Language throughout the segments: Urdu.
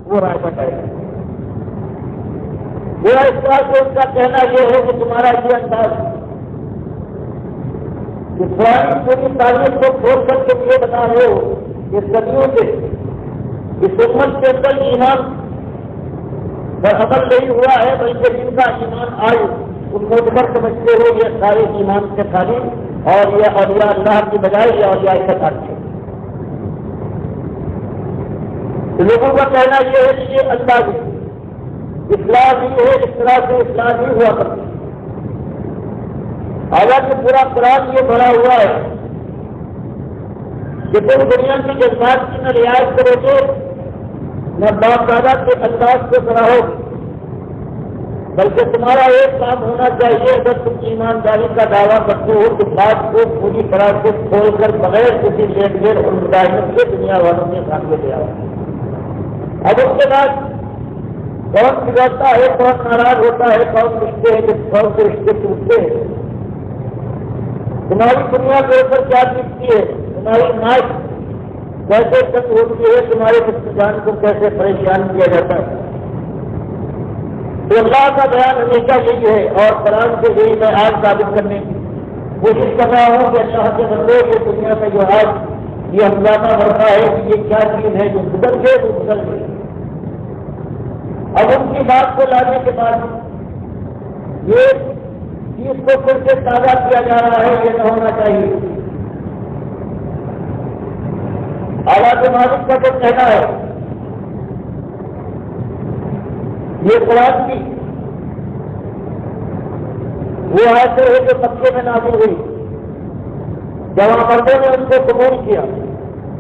وہ رائے بتائے گا. میرا اس بات سے ان کا کہنا یہ ہے کہ تمہارا یہ انداز کہ پرانی پوری تعلیم کو چھوڑ کر کے یہ بتا رہے ہو کہ صدیوں سے اس امت کے اندر ایمان پر عمل نہیں ہوا ہے بلکہ جن کا ایمان آئے ان کو جبر سمجھتے ہو یہ سارے ایمان کے تعلیم اور یہ اولیاء اللہ کی بجائے یہ اولیاء اتحاد ہے. لوگوں کا کہنا یہ ہے کہ یہ اللہ بھی اسلام ہی ہے, اس طرح سے اسلام ہی ہوا کرتا. حالانکہ پورا قرآن یہ بھرا ہوا ہے کہ تم دنیا کی جذبات کی نہ رعایت کرو گے نہ باپ دادا کے انداز کو سراہو, بلکہ تمہارا ایک کام ہونا چاہیے اگر تم ایمانداری کا دعویٰ کرتے ہو تو بات کو پوری طرح سے کھول کر بغیر کسی لین دین اور مداحمت کے دنیا والوں کے سامنے لے آؤ. اب اس کے بعد کون بگڑتا ہے, کون ناراض ہوتا ہے, کون رشتے ہیں, کون سے رشتے ٹوٹتے ہیں, تمہاری دنیا کے اوپر کیا دکھتی ہے, تمہاری ناچ کیسے تک ہوتی ہے, تمہارے رشتےدار کو کیسے پریشان کیا جاتا ہے. تو اللہ کا بیان ہمیشہ یہی ہے اور قرآن سے یہی میں آج ثابت کرنے کی کوشش کر رہا ہوں کہ اللہ کے بندے یہ دنیا میں جو آج یہ ہنگامہ بڑھتا ہے کہ یہ کیا چیز ہے جو گزر گئے وہ گزر گئے. اب ان کی بات کو لانے کے بعد یہ چیز کو پھر سے تازہ کیا جا رہا ہے، یہ نہ ہونا چاہیے. اعلیٰ مالک کا جو کہنا ہے یہ قرآن کی وہ ایسے ہے جو مکے میں نازل ہوئی، جوان مردوں نے ان کو قبول کیا،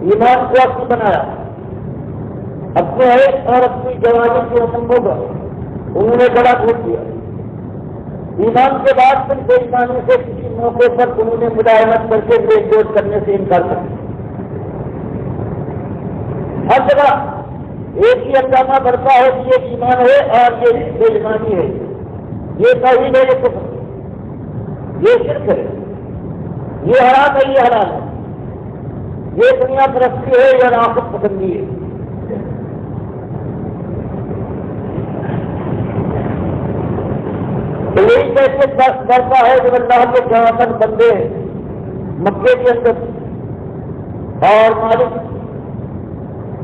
ایمان کو اپنی بنایا، اپنے عیش اور اپنی جوانی کی امنگوں کا انہوں نے بڑا جھوٹ دیا. ایمان کے بعد پھر بے ایمانی سے کسی موقع پر انہوں نے مداحمت کر کے بے جوڑ کرنے سے انکار کر دیا. ہر جگہ ایک ہی ہنگامہ بڑھتا ہے کہ یہ ایمان ہے اور یہ بے ایمانی ہے، یہ توحید ہے، یہ کفر، یہ شرک ہے، یہ حرام ہے، یہ حلال ہے، یہ دنیا پرستی ہے، یہ آخرت پسندی ہے. تو یہی کیسے بڑھتا ہے جب اللہ کے جوان بندے مکے کے اندر اور مالک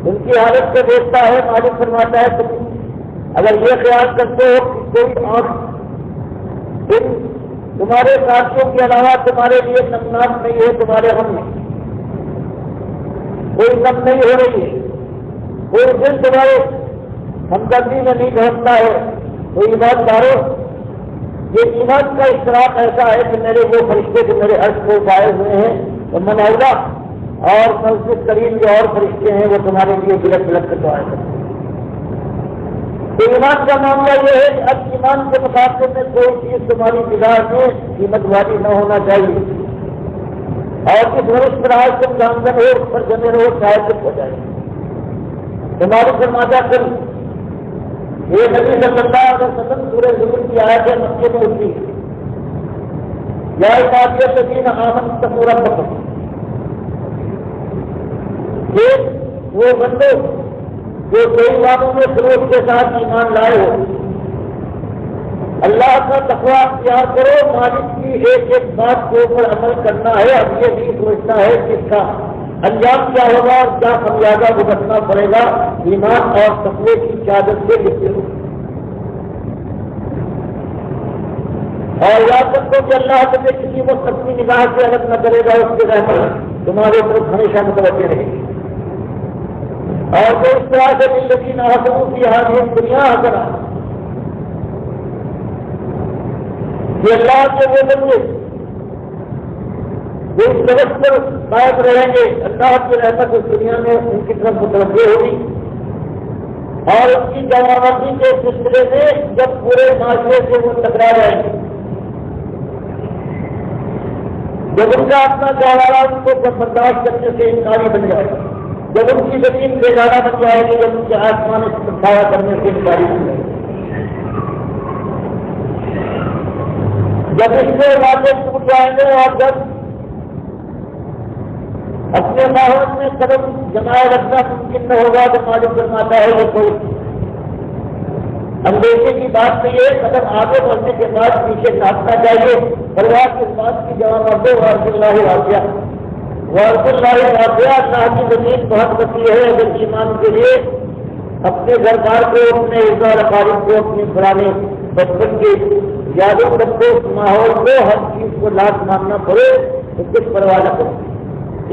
ان کی حالت سے دیکھتا ہے. مالک فرماتا ہے تم اگر یہ خیال کرتے ہو کہ کوئی اور تمہارے ساتھیوں کے علاوہ تمہارے لیے نمناک نہیں ہے، تمہارے ہم میں کوئی کم نہیں ہو رہی ہے، کوئی دل تمہارے ہمدردی میں نہیں بھرتا ہے، تو ایمانداروں یہ ایمان کا اشتراک ایسا ہے کہ میرے وہ فرشتے جو میرے عرش کو پائے ہوئے ہیں وہ منعودہ اور مسجد کریم جو اور فرشتے ہیں وہ تمہارے لیے بلک بلک کر دعائیں کرتے ہیں. تو ایمان کا معاملہ یہ ہے کہ اب ایمان کے مقابلے میں کوئی چیز تمہاری نگاہ میں قیمت والی نہ ہونا چاہیے، اور کس درست راہ تم گامزن ہو اس پر جمے رہو چاہے کچھ ہو جائے. تمہاری فرماتا کر یہ نبی صلی اللہ علیہ وسلم سورہ زمر کی آیت ہے مکے میں اتری، یا عبادی الذین آمنوا اتقوا ربکم. وہ بندے جو کئی باتوں میں فروغ کے ساتھ ایمان لائے ہو، اللہ کا تقویٰ اختیار کرو، مالک کی ایک ایک بات کے اوپر عمل کرنا ہے. اب یہ نہیں سوچنا ہے کہ اس کا انجام کیا ہوگا اور کیا خمیازہ بھگتنا پڑے گا. ایمان اور تقوی کی قیادت سے لکھتے ہو اور یاد رکھو کہ اللہ تمہیں کسی وقت اپنی نگاہ سے الگ نہ کرے گا، اس کے رحمت تمہارے اوپر ہمیشہ متوجہ رہے گی. اور جو اس طرح سے زندگی نہ حسنوں کی حاضر دنیا حسنا کہ اللہ کے وہ بندے جو اس طرح پر قائم رہیں گے، اللہ کی رحمت اس دنیا میں ان کی طرف متوجہ ہوگی. اور ان کی جوانمردی کے سلسلے میں جب پورے معاشرے سے وہ ٹکرا جائیں گے، جب ان کا اپنا گہوارہ ان کو برداشت کرنے سے انکاری بن جائے گا، جب ان کی زمین بیگانہ بن جائے گی، جب ان کے آسمان چھایا کرنے سے انکاری بن جائے گی، جب اس سے وعدے ٹوٹ جائیں گے اور جب اپنے ماحول میں قدم جمائے رکھنا ممکن نہ ہوگا، تو مالک فرماتا ہے وہ کوئی اندیشے کی بات نہیں ہے. قدم آگے بڑھنے کے بعد پیچھے ناپنا چاہیے. پروار کے بات کی جواب مردوں وارث اللہ واقعہ وارث اللہ واقعہ اللہ کی زمین بہت وسیع ہے. اگر ایمان کے لیے اپنے گھر بار کو، اپنے اظہار اقارب کو، اپنے پرانے بچپن کے یادوں کو، ماحول کو، ہر چیز کو لاکھ ماننا پڑے تو کچھ پرواہ نہ کرو.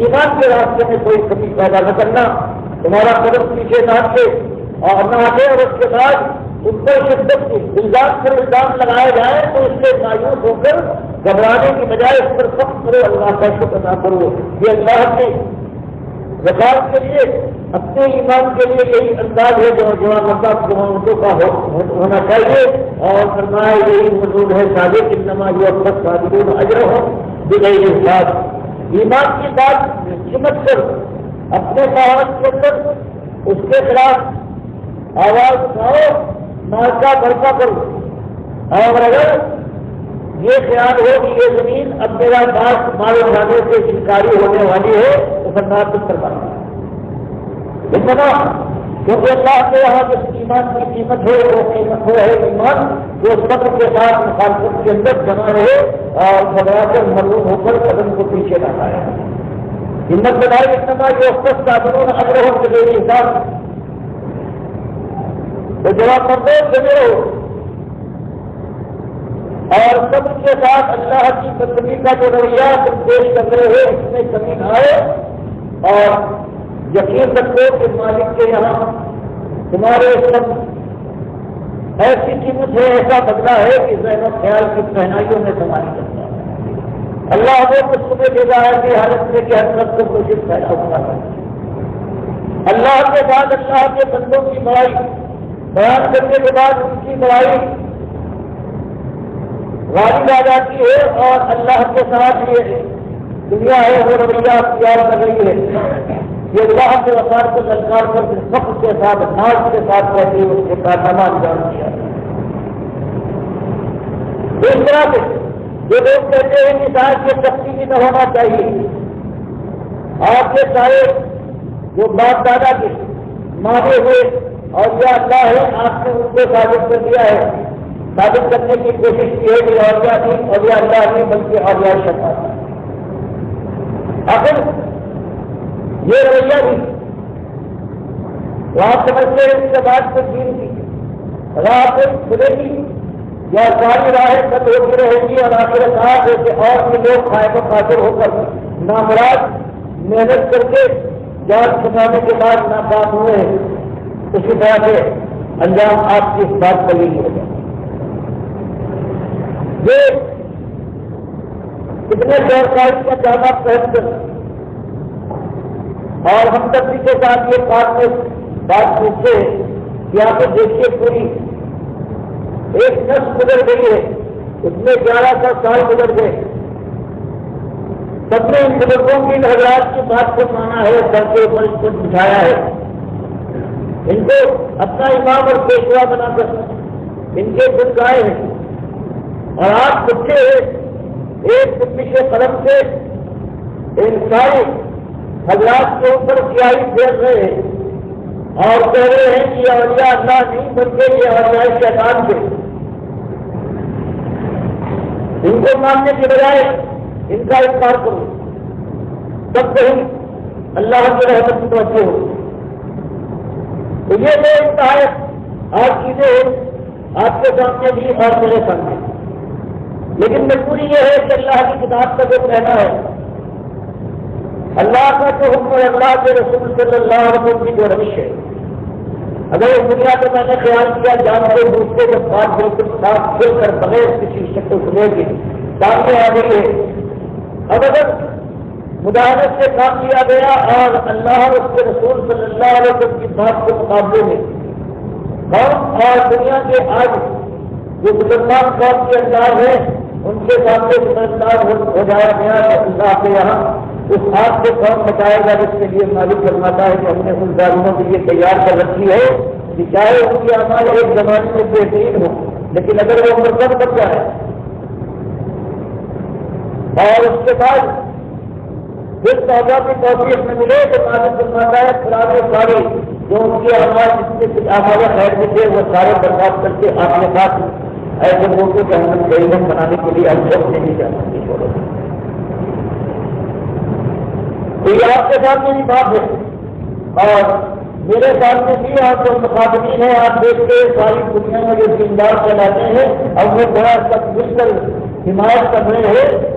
ایمان کے راستے میں کوئی کمی پیدا نہ کرنا، تمہارا قدم پیچھے نہ ہٹے اور نہ ہٹے، اور اس کے بعد اس پر شدت کی الزام پر الزام لگائے جائیں تو اس سے مایوس ہو کر گھبرانے کی بجائے اس پر سخت کرو، اللہ کا شکر ادا کرو. یہ اللہ کے وقار کے لیے، اپنے ایمان کے لیے یہی انداز ہے جو جوانوں کا ہونا چاہیے. اور فرمایا یہی موجود ہے صادق انما یوفى الصابرون اجرهم بغیر حساب. ایمان کی بات سمجھ کر اپنے ماحول کے اندر اس کے خلاف آواز اٹھاؤ، مارکا بڑھتا کرو. اور اگر یہ خیال ہو کہ یہ زمین اب میرا پاس مال اٹھانے سے انکاری ہونے والی ہے تو سرکار کچھ کروا اتنا، کیونکہ اللہ کے یہاں جس ایمان کی قیمت ہے وہ قیمت ہے ایمان جو صبر کے ساتھ مخالفت کے اندر جمع رہے اور گھبرا کر معلوم ہو کر قدم کو پیچھے نہ آئے. ہمت بنائے انما یوفس صابرون اجرهم بغیر حساب. تو جواب مردوں سمجھے ہو اور سب کے ساتھ اللہ کی بندگی کا جو رویہ تم پیش کر رہے ہو اس میں کمی نہ آئے اور یقین رکھو کہ مالک کے یہاں تمہارے سب ایسی قیمت ہے، ایسا بدلا ہے کہ ذہن و خیال کی پہنائیوں میں سمائی کرتا ہے. اللہ وہ کچھ تمہیں دے رہا ہے کہ حالت میں کہ حضرت کو کوشش پیدا ہوتا ہے. اللہ کے بعد اللہ کے بندوں کی بڑائی بیان کرنے کے بعد ان کی بڑائی غالب آ جاتی ہے اور اللہ کے ساتھ یہ دنیا ہے وہ رویہ اختیار کر رہی ہے. یہ اللہ کے وقار کو للکار کر فخر کے ساتھ ناز کے ساتھ رہتی ہے، اس کے کارنامہ انجام دیا. اس طرح سے جو لوگ کہتے ہیں کہ صاحب یہ تقسیمی نہ ہونا چاہیے، آپ کے سارے جو باپ دادا کے مانے ہوئے اور یہ اللہ ہے آپ نے ان کو ثابت کر دیا ہے، ثابت کرنے کی کوشش کی ہے کہ اولیاء نہیں، اولیاء اللہ نہیں بلکہ اولیاء شیطان. آخر یہ رویہ بھی آپ سمجھتے ہیں اس کے بعد کو دین کی راہ کو کھلے گی یا ساری راہیں بند ہوتی رہے گی اور آخر کہا جیسے اور بھی لوگ خائب و خاطر ہو کر نامراد محنت کر کے جان چھپانے کے بعد ناکام ہوئے ہیں، اسی طرح سے انجام آپ کی اس بات کا یہی ہوگا. یہ کتنے سرکاری کا جامع پہن کر اور ہم تبدیلی کے ساتھ یہ بات پوچھتے کہ آپ دیکھیے پوری ایک نسل گزر گئی ہے، اس میں 1100 سال گزر گئے. سب نے ان بزرگوں کی حضرات کی بات کو مانا ہے، سر کے اوپر اس کو بٹھایا ہے، ان کو اپنا امام اور پیشوا بنا کر ان کے دل گائے ہیں. اور آپ بچے ایک کپش قلم سے ان سارے حضرات کے اوپر سیاہی پھیر رہے ہیں اور کہہ رہے ہیں کہ یہ اولیاء اللہ نہیں بلکہ یہ اولیاء شیطان تھے. ان کو ماننے کے بجائے ان کا انکار کرو، تب کہیں اللہ کی رحمت متوجہ ہو. تو یہ دو انتہائی آج چیزیں آپ کے سامنے بھی اور میرے سامنے، لیکن مجبوری یہ ہے کہ اللہ کی کتاب کا جو کہنا ہے، اللہ کا جو حکم ہے، اللہ کے رسول صلی اللہ علیہ وسلم کی جو روش ہے، اگر اس دنیا کو میں نے خیال کیا جانتے بوجھتے جب بات بالکل صاف کھل کر بغیر کسی شک و شبے کے سامنے آ گئی ہے، اب اگر مداحرت سے کام لیا گیا اور اللہ اور اس کے رسول صلی اللہ علیہ وسلم کی بات کے مقابلے میں قوم اور دنیا کے آج جو مسلمان قوم کے انداز ہے ان کے سامنے سمجھدار ہو جایا گیا تو اللہ کے یہاں اس آگ کو کون بچائے گا جس کے لیے مالک فرماتا ہے کہ ہم نے ان ظالموں کے لیے تیار کر رکھی ہے کہ چاہے ان کی اعمال ایک زمانے میں بہترین ہو لیکن اگر وہ مرتب بن جائے اور اس کے بعد پھر توبہ کی توفیق میں ملے تو مالک فرماتا ہے پرانے سارے جو ان کی اعمال جس کے کچھ اعمال خیر میں تھے وہ سارے برباد کر کے آپ نے پاس ایسے لوگوں کو جہنم جہنم بنانے کے لیے ہم سب سے نہیں جانا چھوڑو. تو یہ آپ کے سامنے بھی بات ہے اور میرے سامنے بھی آپ جو مخاطبین ہیں آپ دیکھتے ساری دنیا میں جو دیندار چلاتے ہیں اور وہ بڑا سب مل کر حمایت کر رہے ہیں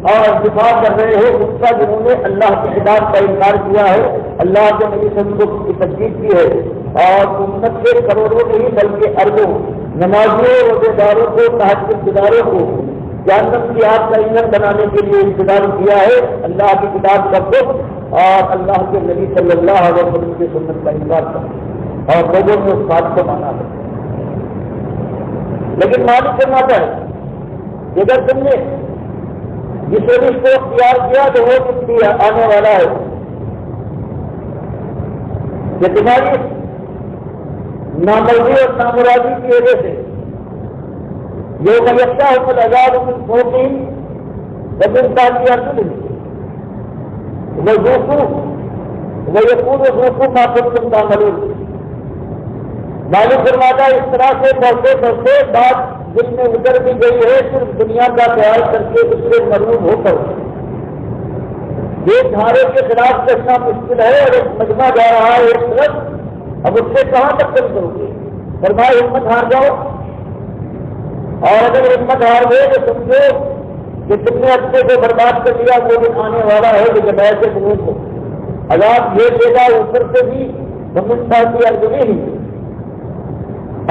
اور دفاع کر رہے ہیں اس کا جنہوں نے اللہ کی کتاب کا انکار کیا ہے، اللہ کے نبی صلی اللہ علیہ وسلم کی تجدید کی ہے اور امت کے کروڑوں نہیں بلکہ اربوں نمازیوں روزے داروں کو تہجد گزاروں کو جہنم کی آگ کا ایندھن بنانے کے لیے انتظام کیا ہے. اللہ کی کتاب کا خود اور اللہ کے نبی صلی اللہ علیہ وسلم کی سنت کا انکار کر اور لوگوں نے اس بات کو مانا ہے. لیکن مالک فرماتا ہے کہ اگر تم نے جس روش کو اختیار کیا تو وہ تم بھی آنے والا ہے کہ تمہاری نامرضی اور نامرادی کی وجہ سے جو یکتا حکم آزاد حکم ہوتی بدن تاکہ وہ دوسروں وہ یقین دوسروں معافی تم تعمل مالک فرماتا اس طرح سے بڑھتے بڑھتے بات دل میں اتر بھی گئی ہے صرف دنیا کا خیال کر کے اس سے مروب ہو کر یہ دھارے کے خلاف کرنا مشکل ہے اور ایک مجمع جا رہا ہے ایک طرف، اب اس سے کہاں تک کم کرو گے؟ فرمایا ہمت ہار جاؤ، اور اگر ہمت ہار گئے تو سمجھو کہ تم نے اپنے کو برباد کر لیا، وہ دن آنے والا ہے کہ جب ایسے بنود ہو عذاب یہ دے گا اوپر سے بھی سمجھتا کی ارجنی ہی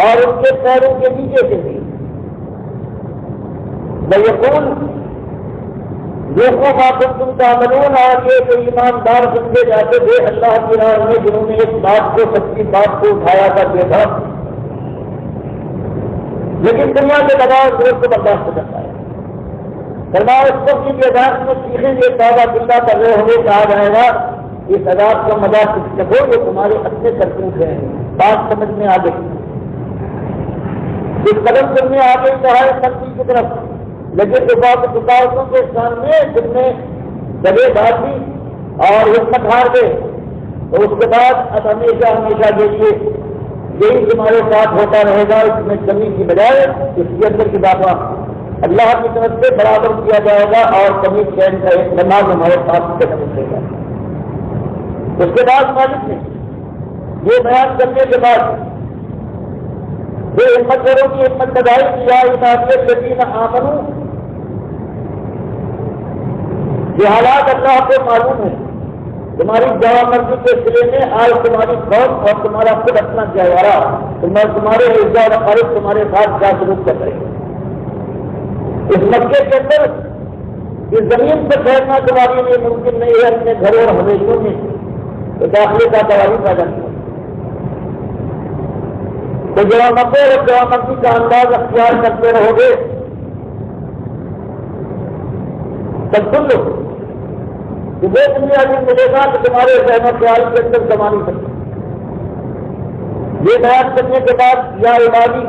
اور ان کے پیروں کے نیچے سے بھی بیقول دیکھو بات تم تعملون، اور یہ جو ایماندار سمجھے جاتے تھے اللہ کی راہ میں جنہوں نے اس بات کو سچی بات کو اٹھایا کر دیا تھا، لیکن دنیا کے دباؤ ضرور کو برداشت کرتا ہے۔ فرمایا اس وقت کی عذاب میں سیکھیں گے توبہ باللہ کر رہے ہوئے کہا جائے گا اس عذاب کا مزہ کچھ ہو جو تمہارے اپنے کرتوت ہیں، بات سمجھ میں آ گئی، اس قدم کرنے آ گئی تو ہے سختی کی طرف، لیکن رکاوٹوں کے سامنے جن میں دبے بازی اور ہمت ہار گئے تو اس کے بعد اب ہمیشہ ہمیشہ دیکھیے یہی تمہارے ساتھ ہوتا رہے گا، اس میں کمی کی بجائے اس کے اندر اضافہ اللہ کی طرف سے برابر کیا جائے گا اور کمی چین کا ایک نماز ہمارے پاس ملے گا۔ اس کے بعد مالک نے یہ بیان کرنے کے بعد یہ ہمت کرو کی ہمت بدائی کیا عبادت الذین آمنوا، یہ حالات اللہ کو معلوم ہے، تمہاری جواب مرضی کے سلے میں آج تمہاری قوم اور تمہارا خود اپنا جاوارہ تمہارے عزا اور خارج تمہارے ساتھ کیا سلوک کر رہے ہیں۔ اس مکے کے اندر اس زمین پر ٹھہرنا تمہارے لیے ممکن نہیں ہے، اپنے گھروں اور ہمیشوں میں تو داخلے کا تیاری پیدا کیا، تو جواب مکے اور جواب مرضی کا انداز اختیار کرتے رہو گے تب سن لو کہ وہ دنیا بھی ملے گا کہ تمہارے ذہن و خیال کے اندر زمانی سکتے۔ یہ بیان کرنے کے بعد یا عبادی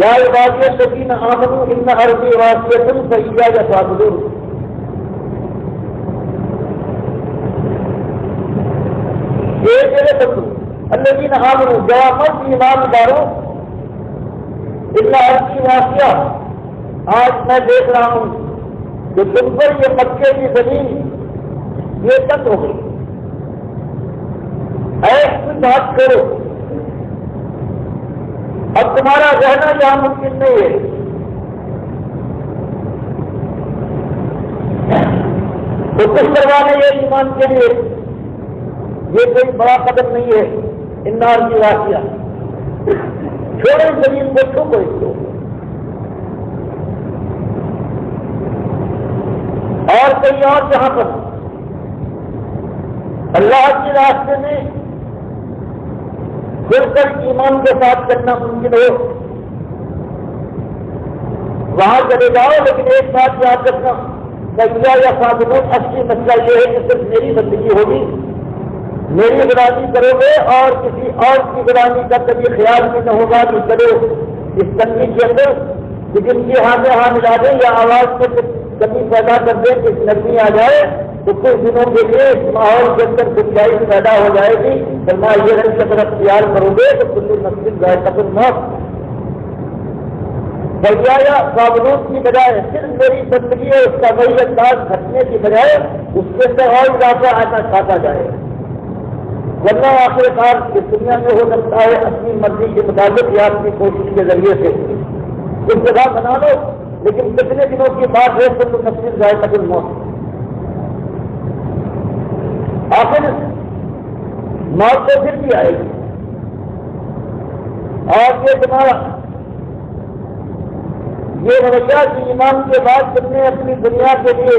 الذین آمنوا ان ارضی واسعۃ فإیایا فاعبدون، یہ میرے بندو الذین آمنوا جواب ایمانداروں ان ارضی واسعہ، آج میں دیکھ رہا ہوں کہ تم پر یہ مکے کی زمین یہ تنگ ہو گئی، ایسی بات کرو، اب تمہارا رہنا یہاں ممکن نہیں ہے، تو کچھ کروانے یہ ایمان کے لیے یہ کوئی بڑا قدم نہیں ہے، انار کی واقعہ چھوڑے زمین کو چھو کو اس کو، اور کہیں اور جہاں پر اللہ کے راستے میں پھر کر ایمان کے ساتھ کرنا ممکن ہو وہاں چلے جاؤ، لیکن ایک بات یاد رکھنا سیاح یا فاضلون اصلی مسئلہ یہ ہے کہ صرف میری بندگی ہوگی، میری غلامی کرو گے اور کسی اور کی غلامی کا کبھی خیال بھی نہ ہوگا کہ چلو اس تنگی کے اندر جن کی ہاں میں ہاں ملا دیں یا آواز میں کمی پیدا کر دیں کہ نرمی آ جائے تو کچھ دنوں کے لیے اس ماحول کے اندر گنجائش پیدا ہو جائے گی، فرمایا یہ رنگ اگر اختیار کرو گے تو کل مسجد ذائقۃ الموت، بجایا قابلوت کی بجائے صرف میری بندگی ہے اس کا وہی انداز گھٹنے کی بجائے اس کے اندر اور اضافہ آنا چاہتا جائے، ورنہ آخر کار اس دنیا میں ہو سکتا ہے اپنی مرضی کے مطابق یا اپنی کوشش کے ذریعے سے کچھ جگہ بنا لو، لیکن کتنے دنوں کی بات ہے تو مسجد ذائقۃ الموت، آخر موت تو پھر بھی آئے گی، اور یہ تمہارا یہ رویہ کہ ایمان کے بعد تم نے اپنی دنیا کے لیے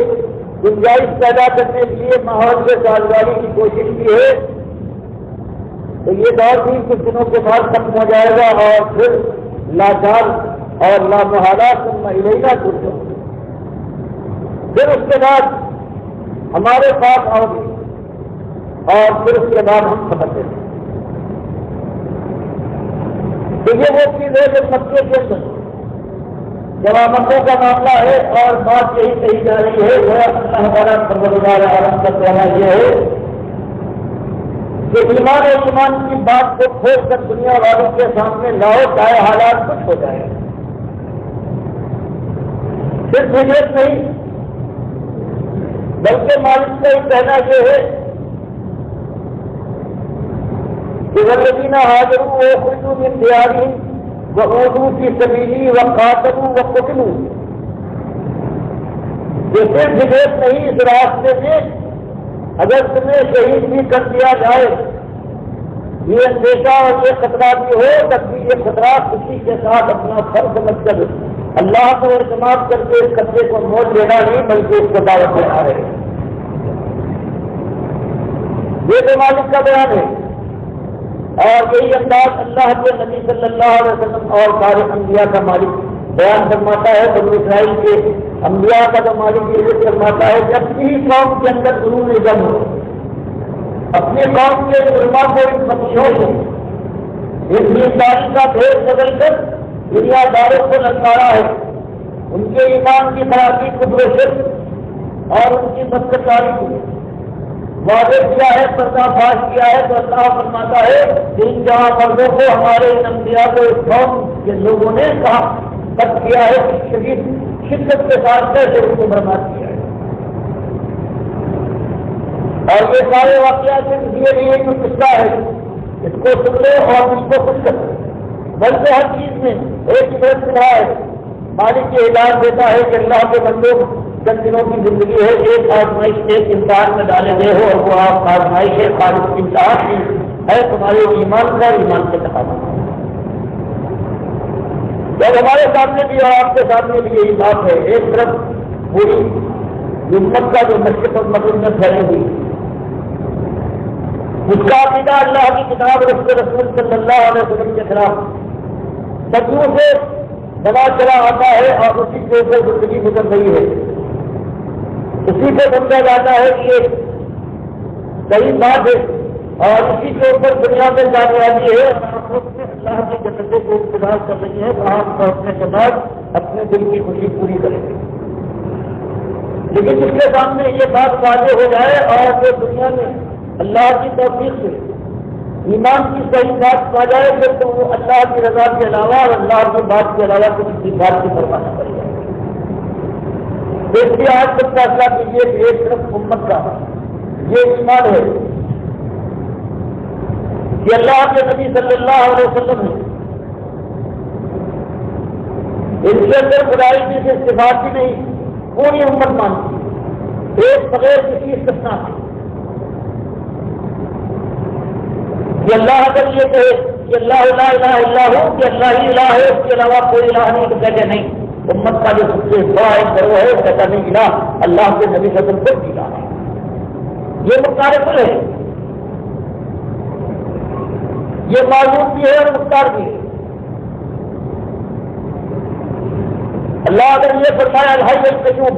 گنجائش پیدا کرنے کے لیے ماحول سے سازگاری کی کوشش کی ہے، تو یہ دور بھی کچھ دنوں کے بعد ختم ہو جائے گا اور پھر لاچار اور لامحالہ ثم الینا ترجعون، پھر اس کے بعد ہمارے پاس آؤ گے اور پھر اس کے بعد ہم سمجھتے ہیں، تو یہ وہ چیز ہے جو مکے کے اندر جوامتوں کا معاملہ ہے، اور بات یہی کہی جا رہی ہے وہ اللہ تعالیٰ پروردگار عالم کا کہنا یہ ہے کہ ایمان اور ایمان کی بات کو کھول کر دنیا والوں کے سامنے لاؤ چاہے حالات کچھ ہو جائے، صرف ہجرت نہیں بلکہ مالک کا ہی کہنا یہ ہے کہ والذین ہاجروا واخرجوا من دیارہم وأوذوا فی سبیلی وقاتلوا وقتلوا، یہ صرف ہدایت نہیں، اس راستے میں اگر تمہیں شہید بھی کر دیا جائے، یہ اندیشہ اور یہ خطرہ بھی ہو، تب بھی یہ خطرہ کسی کے ساتھ اپنا فرض سمجھ کر اللہ کو اعتماد کر کے اس خطرے کو مول لینا نہیں، بلکہ اس کو دعوت دینا ہے۔ یہ تو مالک کا بیان ہے، اور یہی انداز اللہ کے نبی صلی اللہ علیہ وسلم اور سارے انبیاء کا مالک بیان فرماتا ہے۔ بنی اسرائیل کے انبیاء کا جو مالک یہ فرماتا ہے کہ اپنی ہی قوم کے اندر ضرور جنگ ہو، اپنی قوم کے علماء کو ان پتیوں سے اس دینداری کا بھید بدل کر دنیا داروں کو للکارا ہے، ان کے ایمان کی خرابی قدرت اور ان کی بدکاری کو واضح کیا ہے، پردہ فاش کیا ہے، تو اللہ فرماتا ہے کہ ان جہاں مردوں کو ہمارے ان انبیاء کو اس قوم کے لوگوں نے کہا قد کیا ہے کہ شدید شدت کے ساتھ کیسے ان کو برباد کیا ہے۔ اور یہ سارے واقعات یہ لیے جو قصہ ہے اس کو سن لو اور اس کو خوش کرو، بلکہ ہر چیز میں ایک صورت رہا ہے۔ مالک یہ اعلان دیتا ہے کہ اللہ کے بندوں چند دنوں کی زندگی ہے، ایک آزمائش ایک امتحان میں ڈالے گئے ہو، اور وہ آپ آزمائش ہے خالص امتحان کی ہے تمہارے ایمان کا، ایمان کے تقاضا۔ جب ہمارے سامنے بھی اور آپ کے سامنے بھی یہی بات ہے، ایک طرف پوری امت کا جو مشرق اور مغرب میں پھیلی ہوئی اس کا عقیدہ اللہ کی کتاب رسول صلی اللہ علیہ وسلم کے خلاف صدیوں سے دبا چلا آتا ہے، اور اسی کے اوپر زندگی گزر رہی ہے، اسی کو سمجھا جاتا ہے کہ یہ صحیح بات ہے، اور اسی کے اوپر دنیا میں کامیابی ہے، اور آپ لوگ اللہ کی جنتوں کو انتظار کر رہی ہے، تو آپ پہنچنے کے بعد اپنے دل کی خوشی پوری کریں گے۔ لیکن اس کے سامنے یہ بات واضح ہو جائے اور جو دنیا میں اللہ کی توفیق سے ایمان کی صحیح بات پا جائے پھر تو وہ اللہ کی رضا کے علاوہ اور اللہ کی بات کے علاوہ کسی بات کی پرواہ نہ کرے گا۔ دیکھیے آج تک فیصلہ کیجیے کہ ایک طرف امت کا یہ ایمان ہے کہ اللہ کے نبی صلی اللہ علیہ وسلم نے ان کے اندر خدائی کی سے صفات ہی نہیں پوری امت مانتی، ایک بغیر کسی استثناء سے کہ اللہ اگر یہ کہے کہ اللہ لا الہ الا ہو، کہ اللہ ہی الہ ہے، اس کے علاوہ کوئی الہ نہیں، تو کہتے نہیں۔ امت کا جو سب سے بڑا ایک گروہ ہے وہ کہتا نہیں الہ اللہ کے نبی صلی اللہ علیہ وسلم الہ ہے۔ یہ مختار کل ہے، یہ معلوم بھی ہے اور مختار بھی ہے۔ اللہ اگر یہ فرمایا الحی القیوم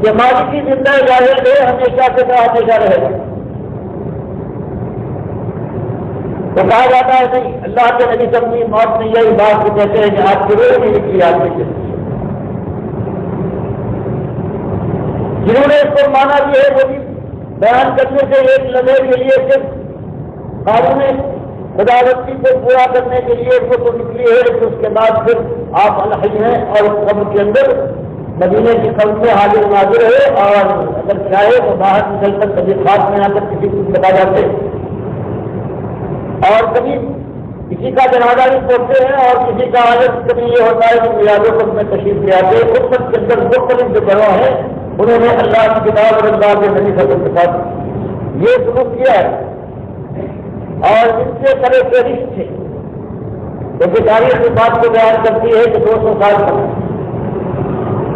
کہ مالک کی زندہ ظاہر ہے، ہمیشہ سے ہمیشہ رہے گا، تو کہا جاتا ہے نہیں، اللہ کے نبی صلی اللہ علیہ وسلم موت نہیں ہے، اس بات کو کہتے ہیں کہ آپ کی روح نہیں لکھی آپ نے جنہوں نے اس کو مانا بھی ہے وہ بھی بیان کرنے سے ایک لمحے کے لیے صرف قانون خداوندی کو پورا کرنے کے لیے وہ تو نکلی ہے، لیکن اس کے بعد پھر آپ الحی ہیں اور اس قبر کے اندر مدینے کی قبر میں حاضر ناظر ہے، اور اگر چاہے تو باہر نکل کر کبھی خاص میں آ کر کسی کو بتا جاتے ہیں، اور کبھی کسی کا جنازہ بھی پہنچتے ہیں، اور کسی کا حالت کبھی یہ ہوتا ہے کہ میادوں کو میں تشریف لے آتے ہیں۔ امت کے اندر مختلف جو گروہ ہیں انہوں نے اللہ کی کتاب اور اللہ کے نبی صلی اللہ علیہ وسلم کے ساتھ یہ سلوک کیا ہے، اور ان سے بڑے فہرست تھے، کیونکہ تاریخ اس بات کو بیان کرتی ہے کہ 200 سال تک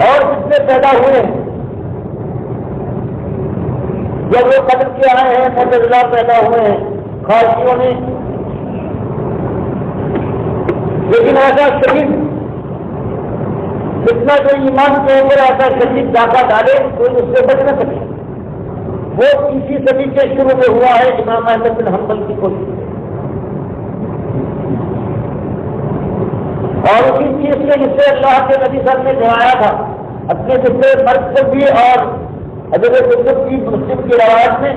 اور جتنے پیدا ہوئے ہیں، جب وہ قتل کے آئے ہیں معتزلہ پیدا ہوئے ہیں خارجیوں نے، لیکن ایسا شدید جتنا جو ایمان کے اوپر ایسا شدید ڈاکہ ڈالے کوئی اس سے بچ نہ سکے۔ وہ اسی صدی کے شروع میں ہوا ہے امام احمد بن حنبل کی کوشش، اور اسی چیز سے جس سے اللہ کے نبی صاحب نے دعایا تھا اپنے دوسرے مرد کو بھی، اور حضرت یوسف کی مسلم کی روایت میں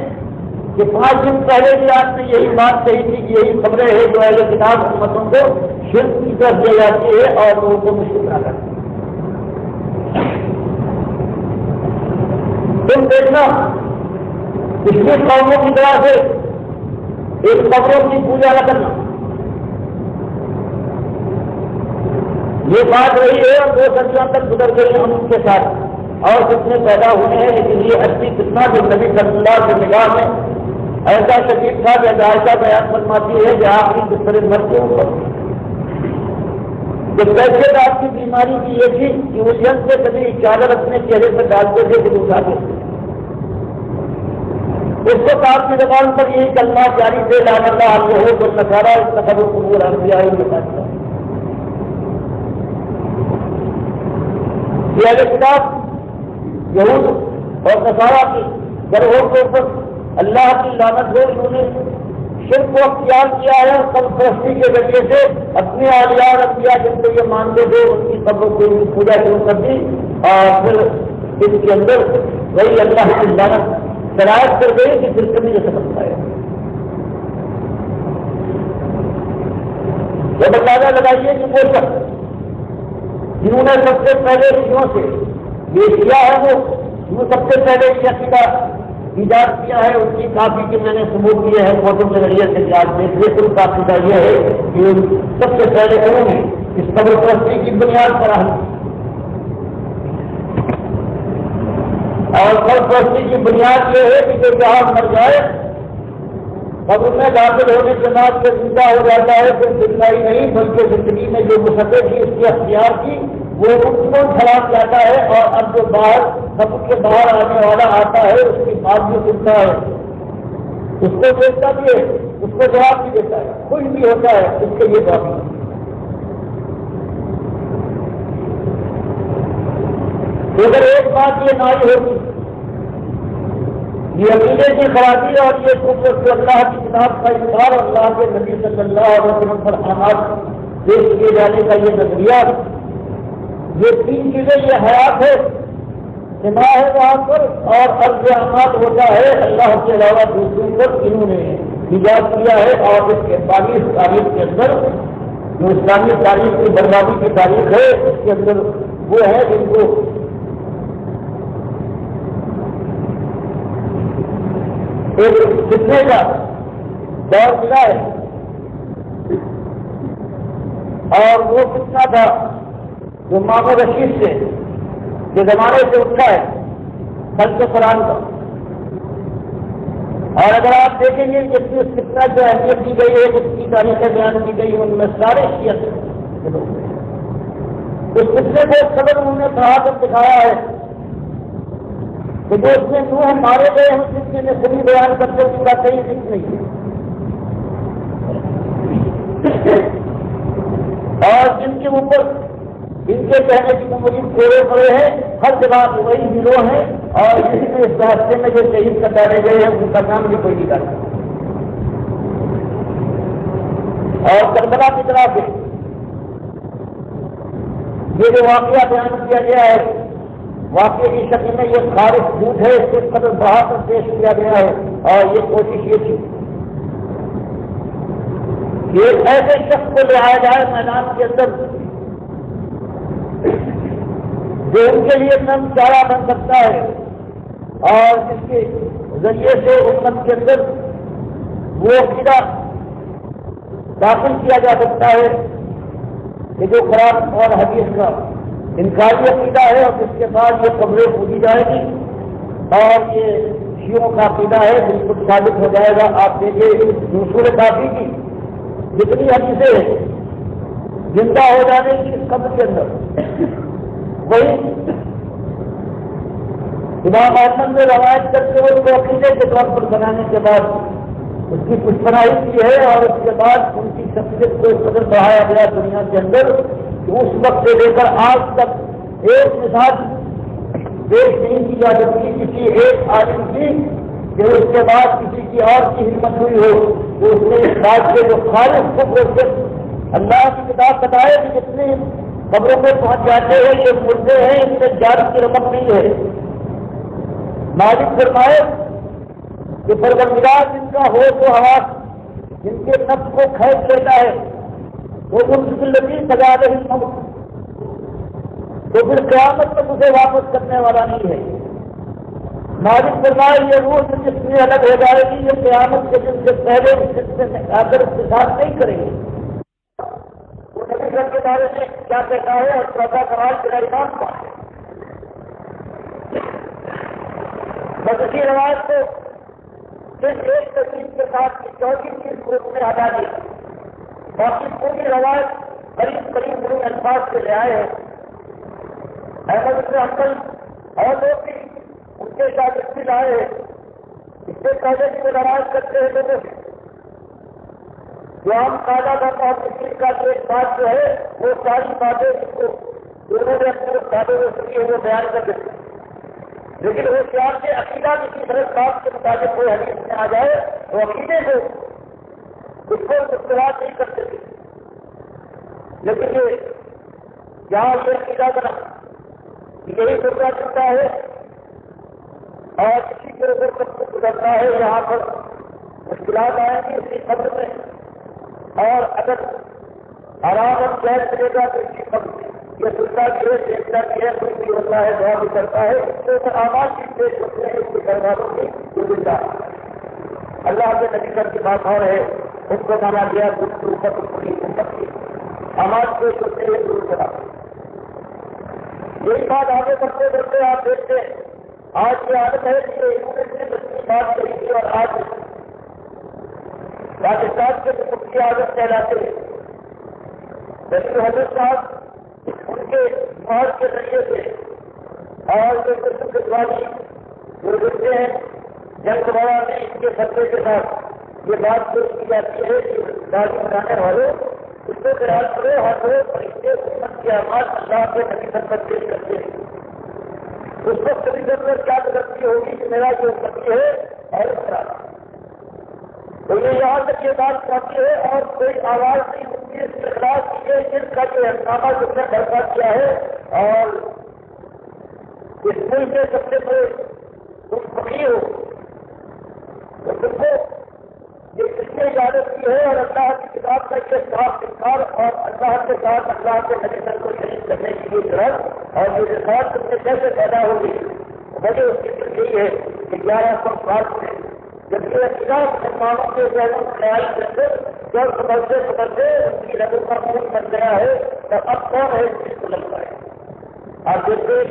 کہ 5 دن پہلے بھی آپ نے یہی بات کہی تھی کہ یہی خبریں ہیں جو اہل کتاب امتوں کو شرک کی طرف دی جاتی ہے اور لوگوں کو مشرک نہ کرتی۔ تم دیکھنا پچھلی قوموں کی طرح سے ایک قبروں کی پوجا نہ کرنا. یہ بات رہی ہے اور 2 صدیوں تک گزر گئی ہم ان کے ساتھ اور کتنے پیدا ہوئے ہیں. لیکن یہ اچھی کتنا جو نبی صلی اللہ علیہ نگاہ میں ایسا شدید تھا کہ عائشہ بیان فرماتی ہے کہ آپ کی کس طرح مرتے ہو کہ کیسے آپ کی بیماری کی یہ تھی کہ وہ جن سے کبھی چادر اپنے چہرے پر ڈالتے تھے پھر اٹھاتے تھے. اس وقت آپ کی زبان پر یہی کلمہ جاری تھے لا الہ الا اللہ والنصارى اتخذوا قبور انبیاء مساجد. یہ اہل کتاب یہود اور نصارہ کی گروہوں کے اوپر اللہ کی لعنت ہو. انہوں نے شرک کو اختیار کیا ہے اور قبر پرستی کے ذریعے سے اپنے اولیاء اور انبیاء جن کو یہ مانتے تھے ان کی قبروں کی پوجا شروع کر دی اور پھر اس کے اندر وہی اللہ کی لعنت شرائط کر گئی کہ پھر کبھی جیسے بنتا ہے. وہ اندازہ لگائیے کہ وہ شخص جنہوں نے سب سے پہلے چیزوں سے یہ کیا ہے وہ سب سے پہلے یہ عقیدہ ایجاد کیا ہے ان کی کافی کے میں نے ثبوت دیے ہیں فوٹو کے ذریعے سے یاد دیکھ لیے. ان کا عقیدہ یہ ہے کہ سب سے پہلے انہوں نے اس قبر پرستی کی بنیاد پر اور قبر پرستی کی بنیاد یہ ہے کہ جو جہاں مر جائے قبر میں داخل ہونے کے بعد سے زندہ ہو جاتا ہے پھر زندہ ہی نہیں بلکہ زندگی میں جو مسئلے تھی اس کی اختیار کی وہ ان کو خراب جاتا ہے. اور اب جو باہر قبر کے باہر آنے والا آتا ہے اس کی بات بھی سنتا ہے, اس کو دیکھتا بھی ہے, اس کو جواب بھی دیتا ہے, خوش بھی ہوتا ہے. اس کے یہ بات ہے. اگر ایک بات یہ نہ ہوگی یہ عقیدے کی خرابی اور یہ کفر کو اللہ کی کتاب کا انکار اور اللہ کے نبی صلی اللہ علیہ وسلم پر احکامات پیش کیے جانے کا یہ نظریہ, یہ 3 چیزیں یہ حیات ہے دماغ ہے وہاں پر اور عرض اعمال ہوتا ہے اللہ کے علاوہ دوسروں پر انہوں نے ایجاد کیا ہے. اور اس 42 تاریخ کے اندر جو اسلامی تاریخ کی بربادی کی تاریخ ہے اس کے اندر وہ ہے جن کو ایک فتنے کا دور ملا ہے اور وہ فتنہ تھا جو محمد رشید سے کے زمانے سے اٹھا ہے خلق قرآن کا. اور اگر آپ دیکھیں گے کہ اس فتنہ جو اہمیت دی گئی ہے جس کی تاریخیں بیان کی گئی ان میں سارے شیعہ اس فتنے کو صدر انہوں نے پڑھا کر دکھایا ہے کہ جو اس میں نوح مارے گئے ہیں فتنے میں سبھی بیان کرتے اس کا کہیں ذکر نہیں ہے. اور جن کے اوپر ان کے کہنے کی مجھے کوڑے پڑے ہیں ہر جگہ وہی گروہ ہیں اور اسی میں اس راستے میں جو شہید کر ڈالے گئے ہیں ان کا نام بھی کوئی نہیں ڈالا. اور کربلا کی طرح سے یہ جو واقعہ بیان کیا گیا ہے واقعے کی شکل میں یہ خارج جھوٹ ہے, اس کے قدر بڑھا کر پیش کیا گیا ہے. اور یہ کوشش یہ تھی کہ ایک ایسے شخص کو لے آیا جائے میدان کے اندر جو ان کے لیے نم چارہ بن سکتا ہے اور جس کے ذریعے سے امت کے اندر وہ عقیدہ داخل کیا جا سکتا ہے کہ جو قرآن اور حدیث کا انکاری عقیدہ ہے اور جس کے بعد یہ قبریں پوجی جائے گی اور یہ شیعوں کا عقیدہ ہے بالکل ثابت ہو جائے گا. آپ دیکھیے رسول کافی کی جتنی حدیثیں ہیں زندہ ہو جانے کی اس قبر کے اندر وہی امام احمد نے روایت کرتے ہوئے اس کو عقیدے کے طور پر بنانے کے بعد اس کی کچھ بنائی کی ہے اور اس کے بعد ان کی شخصیت کو اس قدر بڑھایا گیا دنیا کے اندر کہ اس وقت سے لے کر آج تک ایک مثال پیش نہیں کی جا سکتی کسی ایک عالم کی کہ اس کے بعد کسی کی اور کی ہمت ہوئی ہو تو اس نے اس بات کے جو خالص کو اللہ کی کتاب بتائے کہ جتنے قبروں پہ پہنچ جاتے ہیں یہ مردے ہیں ان میں جان کی رقم نہیں ہے. مالک فرمائے کہ پروردگار جن کا ہو تو حواس جن کے نفس کو کھینچ لیتا ہے وہ مستقل سزا رہی تو پھر قیامت تک اسے واپس کرنے والا نہیں ہے. مالک فرمائے یہ روح جس میں الگ ہو جائے گی یہ قیامت کے دن سے پہلے جس میں اگر اتفاق نہیں کریں گے. وہ نبی صاحب کے بارے میں کیا کہتا ہے اور چوتھا سوال تیرا ایمان کون ہے؟ بس اسی روایت کو صرف ایک تصویر کے ساتھ چوتھی چیز گروپ میں ہٹا دی. باقی پوری روایت قریب قریب بڑے الفاظ سے لے آئے ہیں. احمد بن حنبل اور لوگ بھی ان کے ساتھ بھی لائے ہیں. اس سے پہلے بھی وہ روایت کرتے ہیں لوگوں سے جو ہم تازہ کرنا اور کسی کا جو ایک بات جو ہے وہ ساری باتیں جس کو دونوں نے اپنے سادے میں سنی ہے وہ بیان کر دیتے ہیں. لیکن وہ خیال سے عقیدہ کسی طرح بات کے مطابق کوئی حدیث میں آ جائے وہ عقیدے کو اس کو استعمال نہیں کرتے تھے. لیکن یہ یہاں یہ عقیدہ بنا یہی گزرا چلتا ہے اور کسی کے اوپر سب گزرتا ہے. یہاں پر مشکلات آئیں گی اسی قبر میں اور اگر آرام اور چین ملے گا تو اسی قبر میں یہ سنتا بھی ہے دیکھتا بھی ہے کچھ بھی ہوتا ہے دعا بھی کرتا ہے. اس کے اوپر آواز بھی پیش ہوتے ہیں اس کے گھر کی گزرتا اللہ کے نبی کر کی بات اور ہے ان کو مانا گیا پوری امت کی آواز پیش ہوتے ہیں ضرور کرا. یہی بات آگے بڑھتے بڑھتے آپ دیکھتے ہیں آج کی عادت ہے کہ انہوں نے اپنی بات کہی تھی اور آج پاکستان کے مفتی عادت کہلاتے ہیں. لیکن حضرت صاحب ان کے موت کے ذریعے سے اور جو کسوالی جو دیکھتے ہیں جنگ بڑا میں ان کے خطے کے ساتھ یہ بات پیش کی جاتی ہے کہ گاڑی بنانے والے اس کو خیال کرو ہر روز فرشتے حکومت کی آواز اللہ کے نبی پر پیش کرتے ہیں. اس وقت کبھی پر کیا غلطی ہوگی کہ میرا جو غلطی ہے اور اس طرح تو یہ یہاں تک یہ بات پہنچی ہے اور کوئی آواز نہیں ہوتی اس کے خلاف یہ جن کا جو ہنگامہ جس نے برپا کیا ہے اور اس ملک کے سب سے بڑے تم فقیر ہو تو تم کو یہ کس نے اجازت کی ہے اور اللہ کی کتاب کا یہ صاف انکار اور اللہ کے ساتھ اللہ کے نبی سر کو شریک کرنے کی یہ ضرورت اور یہ رسالت تم سے کیسے پیدا ہوگی. وجہ اس کی پھر یہی ہے کہ 1100 میں جب یہ عقیدہ مسلمانوں کے ذہنوں میں خیال کرتے جب سمجھتے سمجھتے ان کی رگوں کا خون بن گیا ہے تو اب کون ہے اس کو لگتا ہے آپ دیکھتے ہیں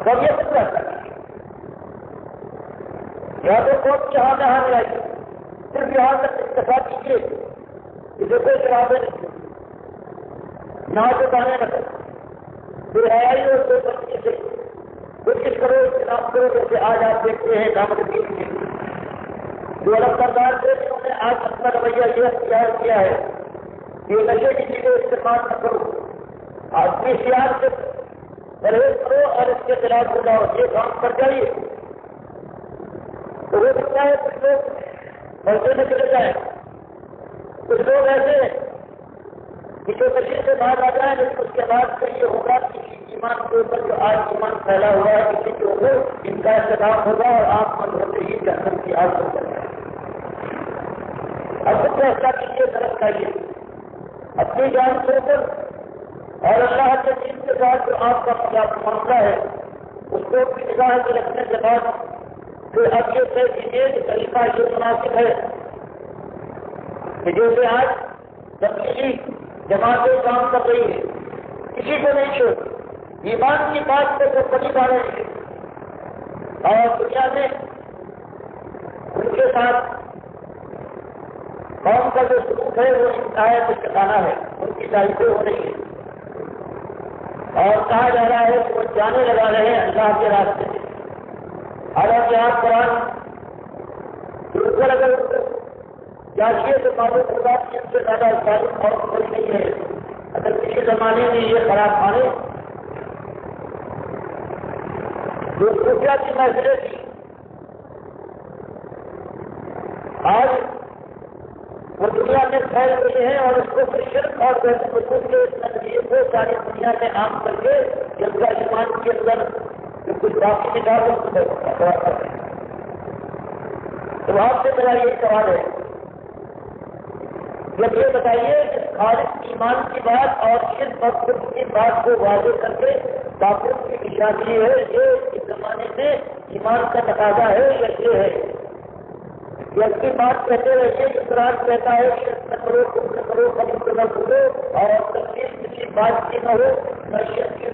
کب یہ سب رہتا ہے یا تو کوٹ یہاں نہ آنے آئی صرف یہاں تک اتفاق کیجیے کہ جو کوئی شرابیں نہیں نہ تو پانے نہ کریں پھر ہے ہی اور کوئی بچے سے کوشش کرو اجتناب کرو جیسے آج آپ دیکھتے ہیں دامت دین کے جو الگ سردار تھے انہوں نے آج اپنا رویہ یہ اختیار کیا ہے کہ نشے کی چیزیں استعمال نہ کرو آدمی اختیار سے پرہیز کرو اور اس کے خلاف ہو جاؤ یہ کام کر جائیے تو ہو سکتا ہے کچھ لوگ بڑھتے میں چلے جائیں کچھ لوگ ایسے کسی کشی سے باہر آ جائیں لیکن اس کے بعد پھر یہ ہوگا کہ ایمان کے اوپر جو آج ایمان پھیلا ہوا ہے کسی کے اوپر ان کا اختلاف ہوگا اور آپ من ہوتے ہی جہنم کی آگ ہو جائے گا. اب کچھ ایسا کیجیے طرف چاہیے اپنی جان کے اوپر اور اللہ کے دین کے ساتھ جو آپ کا معاملہ ہے اس کو اپنی نگاہ میں رکھنے کے بعد پھر اب یہ طے کیجیے کہ طریقہ یہ مناسب ہے کہ جیسے آج تبدیلی جماعتیں کام کر رہی ہے کسی کو نہیں چھوڑ ایمان کی بات پہ تو بڑی باتیں ہیں اور دنیا میں ان کے ساتھ قوم کا جو سلوک ہے وہ انتہائی مشکلانہ ہے ان کی تعریفیں ہو رہی ہے اور کہا جا رہا ہے کہ وہ جانے لگا رہے ہیں اللہ کے راستے میں. حالانکہ آپ قرآن بالکل اگر جانچیے تو معلوم ہوگا کہ ان سے زیادہ ظالم اور کوئی نہیں ہے. اگر کسی زمانے میں یہ خراب خانے جو خفیہ کی محفلیں تھی آج وہ دنیا میں پھیل گئی ہیں اور اس کو شرک اور خود کے نظریے کو ساری دنیا میں عام کر کے جب کا ایمان کے اندر جو کچھ باقی نکالوں تو آپ سے میرا یہ سوال ہے جب یہ بتائیے کہ خالص ایمان کی بات اور شرک اور کفر کی بات کو واضح کر کے کافروں کی نشانی ہے، یہ اس زمانے میں ایمان کا تقاضا ہے یا یہ ہے؟ یہ اپنی بات کہتے رہیے، اقرار کہتا ہے شرک نہ کرو، کفر نہ کرو، قبول نہ کرو، اور تفصیل کسی بات کی نہ ہو، نہ شرک کی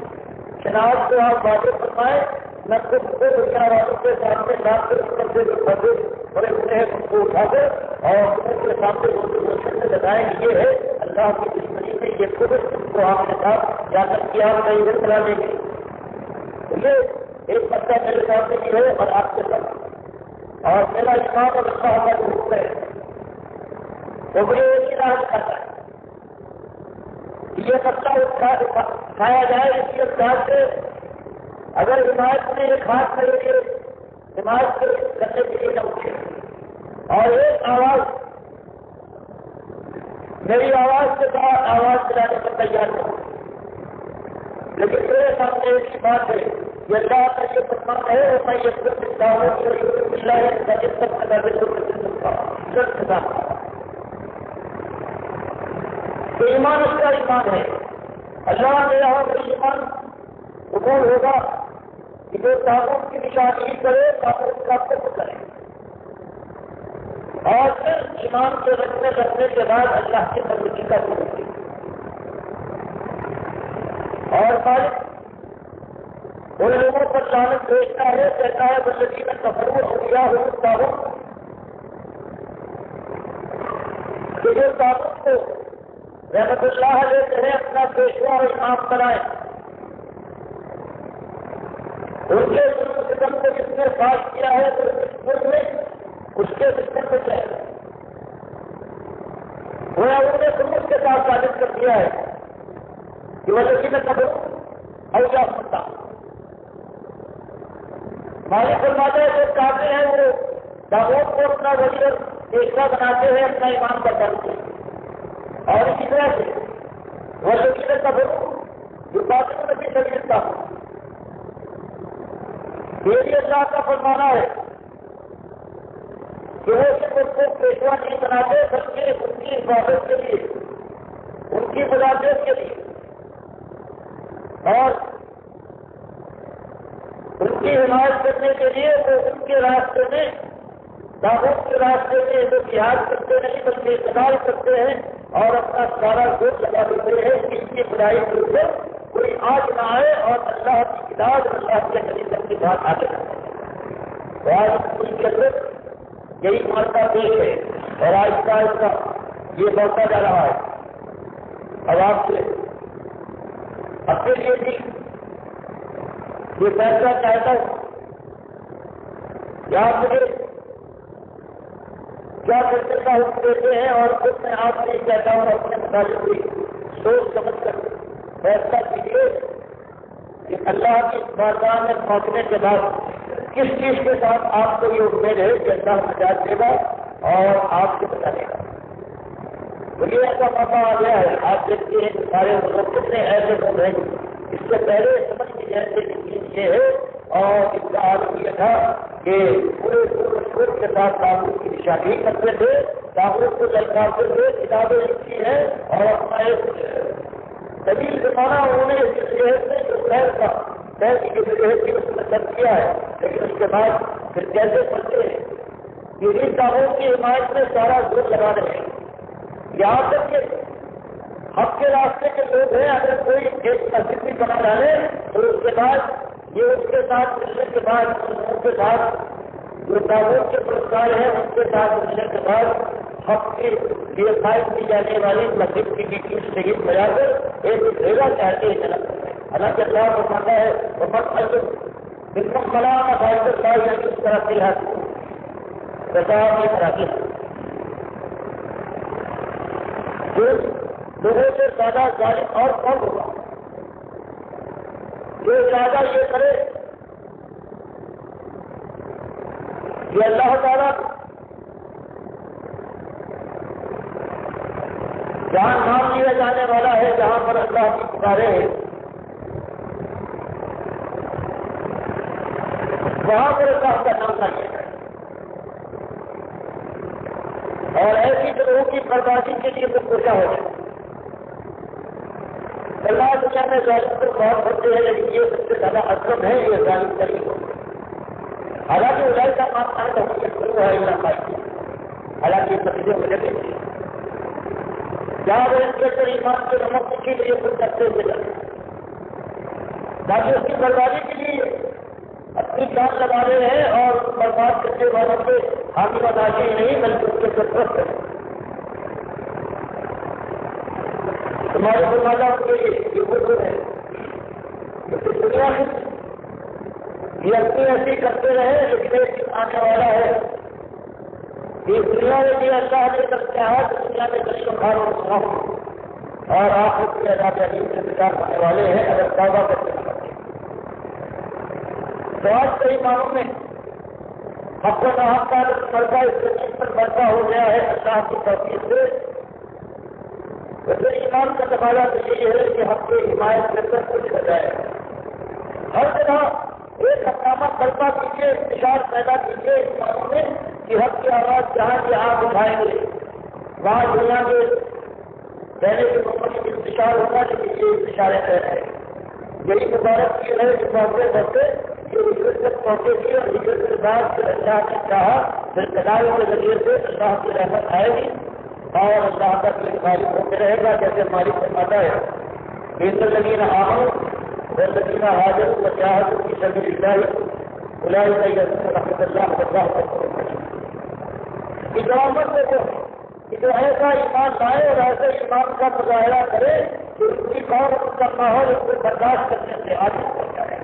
شناخت کو آپ واضح فرمائیں، نہ خود کو دنیا والوں کے سامنے لا کر اس پر سے بڑے بڑے بڑے کو اٹھا کر اور ان کے سامنے روشن سے بتائیں یہ ہے اللہ کی دشمنی میں یہ خود کو آپ کے ساتھ جا کر کیا نہیں ہے کرا لیں گے. یہ ایک بچہ میرے سامنے بھی ہے اور آپ کے ساتھ، اور میرا اسلام اور اللہ کا حکم ہے وہ مجھے ایک ہی راہ دکھاتا ہے. یہ بچہ اٹھایا جائے اس کے ساتھ سے اگر حمایت میں ایک ہاتھ کرے گے حمایت کرنے کے لیے نہ اٹھے اور ایک آواز میری آواز کے ساتھ آواز دلانے پر تیار ہو، لیکن میرے سامنے ایک ہی بات ہے یہ اللہ کا یہ فرمان ہے اور میں یہ سب سکتا ہوں کہ ایمان اس کا ایمان ہے. اللہ نے یہاں پر ایمان قبول ہوگا کہ جو تعاون کی نشانی کرے تعاون کا کفر کرے، اور پھر ایمان کے رکھنے کے بعد اللہ کی مدد کا ضرورت ہے. اور مالک ان لوگوں پر لعنت بھیجتا ہے، کہتا ہے والذین کفروا اولیاءهم الطاغوت، کہ جو طاغوت کو رحمت اللہ علیہ کہیں اپنا پیشوا اور امام بنائے، ان کے سسٹم کو جس نے پاس کیا ہے تو اس میں اس کے سسٹم میں جائے گا. وہ انہوں نے سمجھ کے ساتھ ثابت کر دیا ہے کہ وہ لڑکی میں کب اور کیا سکتا مالک فرماتا ہے جو چاہتے ہیں وہ داغوت کو اپنا وزیر پیشوا بناتے ہیں، اپنا امام بناتے ہیں، اور اسی طرح سے وہ لڑکی میں کب جو باتوں میں بھی سمجھتا ہوں میری اللہ کا فرمانا ہے کہ وہ صرف اس کو پیشوا نہیں بناتے بلکہ ان کی حفاظت کے لیے، ان کی مدافعت کے لیے اور ان کی حمایت کرنے کے لیے وہ ان کے راستے میں داغوت کے راستے میں وہ جہاد کرتے نہیں بلکہ استعمال کرتے ہیں اور اپنا سارا گوشت لگا دیتے ہیں کہ اس کی بڑائی کے اوپر کوئی آج نہ آئے اور اللہ کی کتاب اللہ کے نبی کی بات آگے تو آج ان کے اندر یہی مانتا پیش ہے اور آہستہ آہستہ یہ بڑھتا جا رہا ہے. اب آپ سے اپنے لیے بھی یہ فیصلہ چاہتا ہوں کہ آپ مجھے کیا فیصلے کا حکم دیتے ہیں اور خود میں آپ سے کہتا ہوں اپنے مطابق بھی سوچ سمجھ کر فیصلہ کیجیے کہ اللہ کی بارگاہ میں پہنچنے کے بعد کس چیز کے ساتھ آپ کو یہ امید ہے کہ اللہ نجات دے گا اور آپ سے بتا دے گا. تو یہ ایسا موقع آ گیا ہے، آپ دیکھتے ہیں کہ سارے لوگ کتنے ایسے لوگ ہیں اس سے پہلے سمجھ کی جیسے یہ ہے اور اس کا عالم یہ تھا کہ پورے شور کے ساتھ تعلق کی نشانی کرتے تھے، تعلق کو للکارتے تھے، کتابیں لکھی ہیں اور اپنا ایک طویل زمانہ انہوں نے اس صحت میں جو خیر کا خیر کی صحت کی اس میں سب کیا ہے، لیکن اس کے بعد پھر کیسے پڑھتے ہیں کہ ان تعلق کی حمایت میں سارا زور لگا رہے ہیں. یہاں تک کہ حق کے راستے کے لوگ ہیں، اگر کوئی ایک مسجد بھی بنا ڈالے تو اس کے بعد یہ اس کے ساتھ ملنے کے بعد ان کے ساتھ جو تعلق کے پرسکار ہیں ان کے ساتھ ملنے کے بعد حق کے لیے قائم کی جانے والی مسجد کی ڈیٹیل شہید بجا کر ایک بھیگا چاہتے ہیں جناب. حالانکہ اللہ کو مانتا ہے وہ مت بالکل بڑا فائدہ صاحب اس طرح سے ہے بتاؤ یہ کراتی ہے لوگوں سے زیادہ ظالم اور کون ہوگا جو ارادہ یہ کرے کہ اللہ تعالیٰ جہاں نام لیا جانے والا ہے، جہاں پر اللہ کی پکارے ہیں وہاں پر اللہ کا نام نہ لیا جائے اور ایسی گروہوں کی بربادی کے لیے وہ کوشاں ہو جائے. اللہ دنیا میں ظالم کو بہت ہوتے ہیں لیکن یہ سب سے زیادہ اکرم ہے یہ ظالم کریم ہو. حالانکہ ادائی کا معاملہ ہے تو یہ شروع ہے اللہ پائی. حالانکہ یہ نتیجے ملے گے جہاں وہ ان کے اندر ایمان کے نمک کے لیے خود کرتے ہوئے جاتے تاکہ اس کی بربادی کے لیے اپنی جان لگا رہے ہیں اور برباد کرنے والوں کے حامی ادائی نہیں بلکہ اس کے سرپرست ہے. تمہارے فرمانا کے لیے یہ بزرگ ہے دنیا میں یہ اپنی ایسی کرتے رہے لیکن ایک دن آنے والا ہے کہ دنیا میں بھی اللہ نے کرتا ہے تو دنیا میں کسی خار اور سناؤ اور آپ اس کے عذاب علیم سے انتظار کرنے والے ہیں اگر توبہ کرتے ہیں. تو آج کئی معنوں میں حق و نحق کا پردہ اس زمین پر بڑھتا ہو گیا ہے اللہ کی توفیق سے. ویسے ایمان کا تقاضا تو یہ ہے کہ ہم کی حمایت کر کر کچھ ہو جائے. ہر جگہ ایک ہنگامہ برپا کیجیے انتشار پیدا کیجیے اس معنوں میں کہ حق کی آواز جہاں سے آپ اٹھائیں گے وہاں دنیا کے پہلے کے مقابلے میں انتشار ہوگا لیکن یہ انتشار ہے. یہی مبارک کی ہے کہ موقع بڑھتے کہ ہجرت تک پہنچے گی اور ہجرت کے بعد پھر اللہ نے چاہا پھر کدائی کے ذریعے سے اللہ کی رحمت آئے گی اور اللہ کا دل غالب ہوتے رہے گا. جیسے مالک فرماتا ہے بین الذین آمنوا والذین ہاجروا وجاہدوا فی سبیل اللہ اولئک یرجون رحمۃ اللہ واللہ غفور رحیم. اجازت دیکھو کہ جو ایسا ایمان لائے اور ایسے ایمان کا مظاہرہ کرے کہ اس کی قوم اس کا ماحول اس کو برداشت کرنے سے عاجز ہو جائے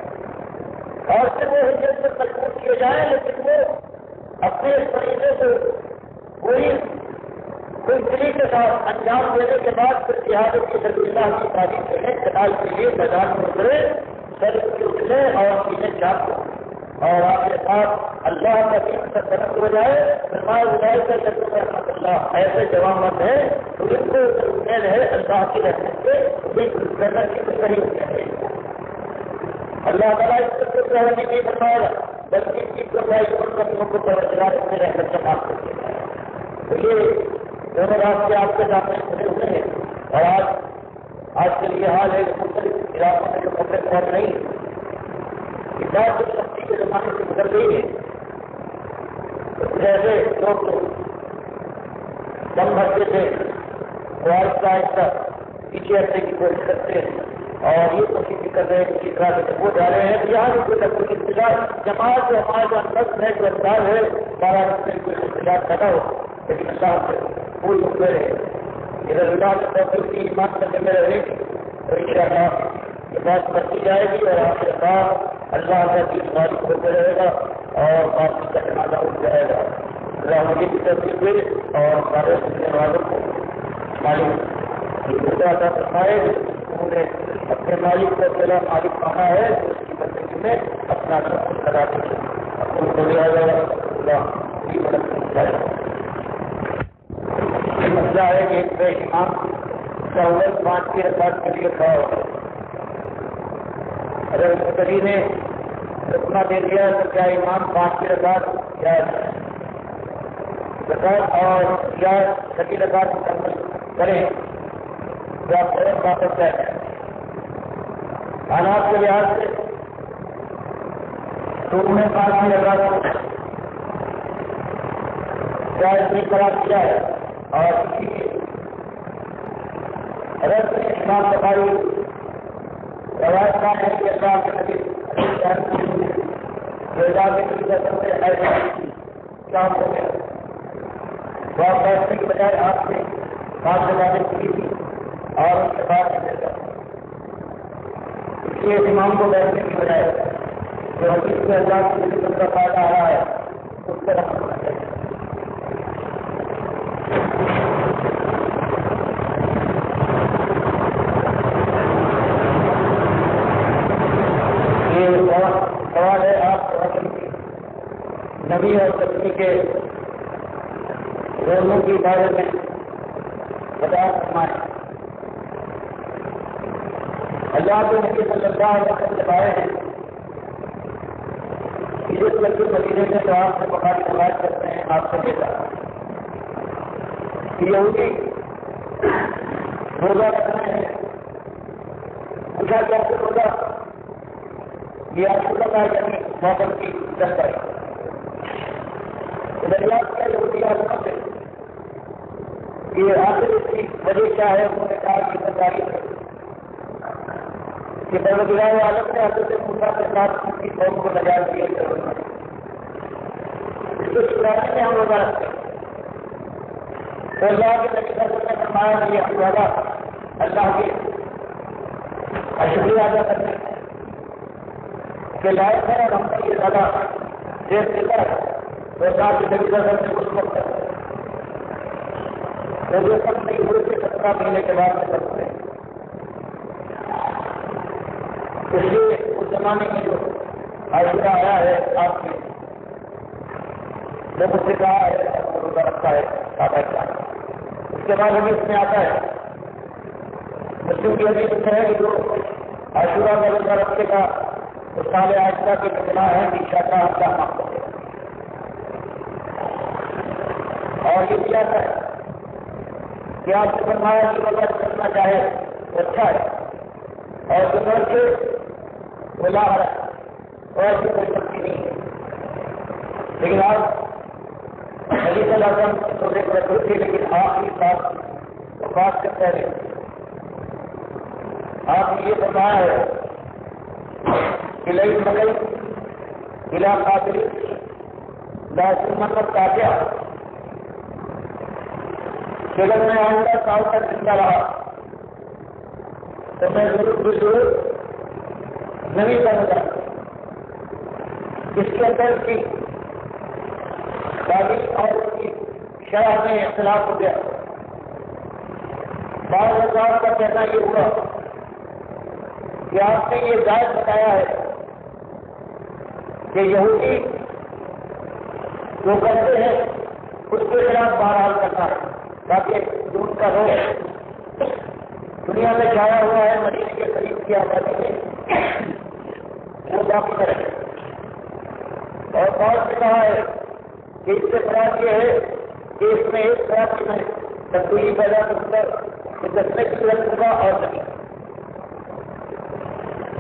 اور پھر وہ ہجرت سے مجبور کیے جائیں لیکن وہ اپنے اس طریقے سے کوئی دلی کے ساتھ انجام دینے کے بعد پھر جہاد کی سبیل اللہ کی تعریف کریں کتاب کے لیے میدان میں اترے سر کی اٹھنے اور سینے چاپ اور آپ کے ساتھ اللہ کا دین سے طرف ہو جائے فرمائے کا جب رحمت اللہ ایسے جوان مند ہے تو ان کو امید ہے اللہ کی رحمت سے بالکل جنت کی صحیح ہو جائے. اللہ تعالیٰ اس کو رہنے نہیں فرمائے گا بلکہ اس کی قربائی کو توجہ اپنے رحمت سے معاف کر دے گا. تو یہ دونوں راستے آپ کے سامنے کھلے ہوئے ہیں اور آج کے لیے حال ہے مختلف علاقوں میں جو خبریں پہنچ رہی ہیں بات کچھ سختی کے زمانے سے گزر گئی ہے. جیسے لوگ دم بھرتے تھے وہ آہستہ آہستہ پیچھے ہٹنے کی کوشش کرتے ہیں اور یہ کوشش بھی کر رہے ہیں کسی طرح سے وہ جا رہے ہیں یہاں بھی کوئی انتظار جماعت جو ہمارا جو اندر ہے جو انداز ہے بارہ میں کوئی انتظار پیدا ہو لیکن اللہ سے پوری امید ہے ادھر اللہ کے توفیق کی ایمان کرنے میں رہے گی تو انشاءاللہ یہ بات بڑھتی جائے گی اور آپ کے بعد اللہ کا دین غالب ہوتے رہے گا اور باقی کا جنازہ اٹھ جائے گا. اللہ مجھے کی توفیق دے اور سارے سننے والوں کو مالک عطا فرمائے انہوں نے اپنے مالک کو پہلا مالک مانا ہے تو اس کی بندگی میں اپنا سب لگا دیں. اپنے کو اللہ کی مدد کرتا ہے. یہ مسئلہ ہے کہ ایک بے امام سہولت 5 کی رکعت کے لیے کھڑا ہوگا. اگر مقتدی نے رکنا دے دیا تو کیا امام 5 کی رکعت یا رکعت اور یا چھٹی رکعت مکمل کریں تو آپ فوراً واپس جائیں. حالات کے لحاظ سے تو انہیں 5 کی رکعت کیا اتنی قرار کیا ہے اور اگر امام بخاری روایت کا ہے کہ اللہ کے نبی کام ہو گیا وہ آپ بیٹھنے کے بجائے آپ سے بات لگانے کی تھی اور اس کے بعد اس لیے امام کو بیٹھنے کی بجائے جو حدیث کے اللہ کے نبی کا فائدہ آ رہا ہے اس پر رکھنا چاہیے. سوال ہے آپ نبی اور تقریب کے دونوں کے بارے میں بتا فرمائیں. اللہ کے نبی صلی اللہ علیہ وسلم جب آئے ہیں اس لڑکے مدینے میں تو آپ سے بخاری روایت کرتے ہیں آپ سے دیتا یہودی روزہ رکھنا ہے. پوچھا کیا کہ روزہ یہ آپ کو پتا ہے یعنی موسم کی 10 تاریخ دریافت کیا یہودی آسمان سے یہ آخر اس کی وجہ کیا ہے. انہوں نے کہا کہ 10 تاریخ ہے کہ پروردگار عالم نے حضرت موسیٰ کے ساتھ ان کی قوم کو نجات دیا. اس کو شکرانے میں ہم روزہ رکھتے ہیں. تو اللہ کے نبی صلی اللہ علیہ وسلم نے فرمایا کہ یہ روزہ اللہ کے شکریہ ادا کرنے کے لائق ہے اور ہم پر یہ زیادہ دیر دیتا ہے. تو اللہ کے نبی صلی اللہ علیہ وسلم نے اس وقت روزے سب نہیں ہوئے تھے 17 مہینے کے بعد میں کرتے ہیں. اس لیے اس زمانے میں جو عاشورہ آیا ہے آپ نے جب اس سے کہا ہے روزہ رکھتا ہے آپ ایسا. اس کے بعد ہمیں اس میں آتا ہے مسلم کی حدیث میں ہے کہ جو عاشورہ میں روزہ رکھے گا تو سال عاشورہ کے گناہ ہے کہ انشاءاللہ اللہ معاف کرے گا. اور یہ کیا ہے کہ آپ سے فرمایا کہ روزہ کرنا چاہے تو اچھا ہے اور جو گھر سے بلا رہا ہے اور ایسی کوئی سختی نہیں ہے. لیکن آپ نبی صلی اللہ علیہ وسلم روزے کو رکھتے تھے لیکن آخری بات وفات سے پہلے آپ نے یہ فرمایا ہے کہ لئی مغل بلا قاتل لازم منت کاٹیا کہ اگر میں آئندہ سال تک زندہ رہا تو میں ضرور نہیں کروں گا. اس کے اندر کی تاریخ اور اس کی شرح میں اختلاف ہو گیا. بعض حضرات کا کہنا یہ ہوا کہ آپ نے یہ جائز بتایا ہے کہ یہودی جو کرتے ہیں اس کے خلاف بہرحال کرنا ہے تاکہ دودھ کا روگ دنیا میں چھایا ہوا ہے مدینے کے قریب کی آبادی میں وہ باقی رہے. اور بہت سے کہا ہے کہ اس سے خراب یہ ہے کہ اس میں ایک خراب میں تبدیلی پیدا کر دسنے کی ضرورت ہوگا اور نہیں.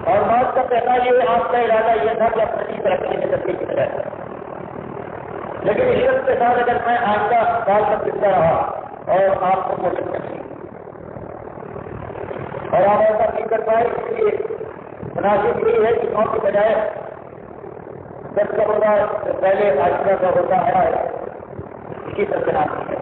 اور بات کا کہنا یہ آپ کا ارادہ یہ تھا کہ اپنی ترقی میں تبدیلی کرا ہے. لیکن اس وقت کے ساتھ اگر میں آئندہ سال تک زندہ رہا اور آپ کو کوشش کرتی اور آپ ایسا نہیں کر پائے اس لیے مناسب یہی ہے کہ 9 کے بجائے 10 کا ہوتا ہے پہلے عاشورہ کا ہوتا آیا ہے اسی طرح سے نام ہے.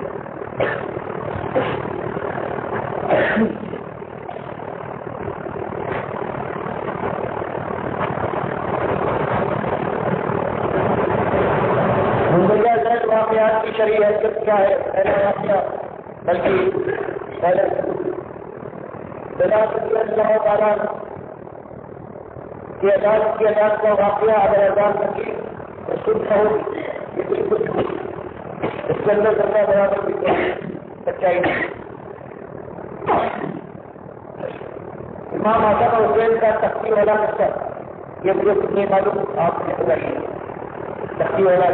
واقعات کی شریعت کیا ہے پہلے واقعہ بلکہ پہلے اللہ تعالیٰ کی عدالت کا واقعہ اگر عدالت کی تو شدھ ہو یہ بالکل اس کے اندر کرنا برابر بھی سچائی نہیں. امام حسن حسین کا تختی والا قصہ یہ مجھے کچھ نہیں معلوم آپ نے بتائیے. تختی والا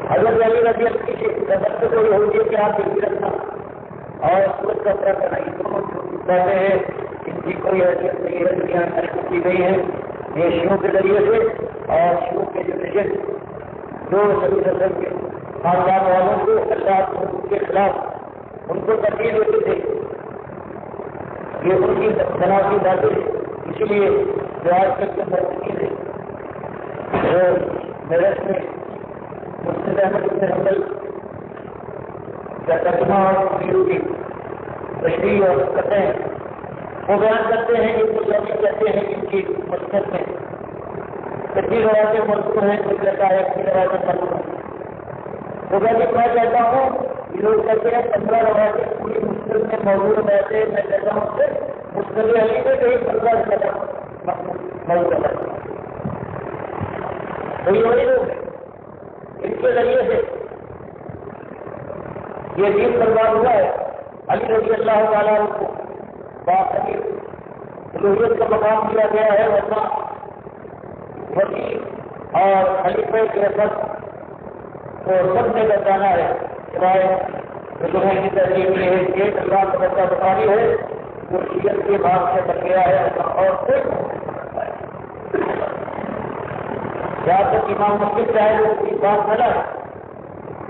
حضرت علی رضی اللہ کی نظر سے کوئی ہوتی ہے کہ آپ دل رکھنا اور سورج کا اثر کرنا یہ دونوں کہتے ہیں ان کی کوئی حیثیت نہیں ہے. دنیا حرکت کی گئی ہے یہ شیعوں کے ذریعے سے اور شیعوں کے جو نجر جو نبی صلی اللہ علیہ وسلم کے خاندان والوں کو اللہ کے خلاف ان کو ترجیح دیتے تھے یہ ان کی تنازعی باتیں. اسی لیے جو آج تک کے مرکزی تھے وہ میرٹ میں مسجد احمد بن حنبل کا ترجمہ اور ویڈیو کی تشریح اور کرتے ہیں وہ بیان کرتے ہیں کہ کچھ لوگ کہتے ہیں کہ ان کی مسجد میں کتنی روایتیں مذکور ہیں کوئی کہتا ہے اپنی روایتیں مذکور ہیں. وہ میں کہتا ہوں یہ لوگ کہتے ہیں 15 روایتیں پوری مسجد میں موجود رہتے میں کہتا ہوں کہ مسجد علی میں کہیں 15 زیادہ موجود رہتا تو یہ وہی لوگ ہیں ان کے ذریعے سے یہ دین برباد ہوا ہے. علی رضی اللہ تعالیٰ کو باقی الوہیت کا مقام دیا گیا ہے ورنہ وسیع اور خلیفہ کے وقت تو سب نے بتانا ہے سوائے تمہیں کی تحریر یہ ہے کہ اللہ کا بچہ بتانی ہے جو شیعت کے بعد سے بن گیا ہے اور پھر یا تو امام مسجد چاہے وہ کی بات نہ ہے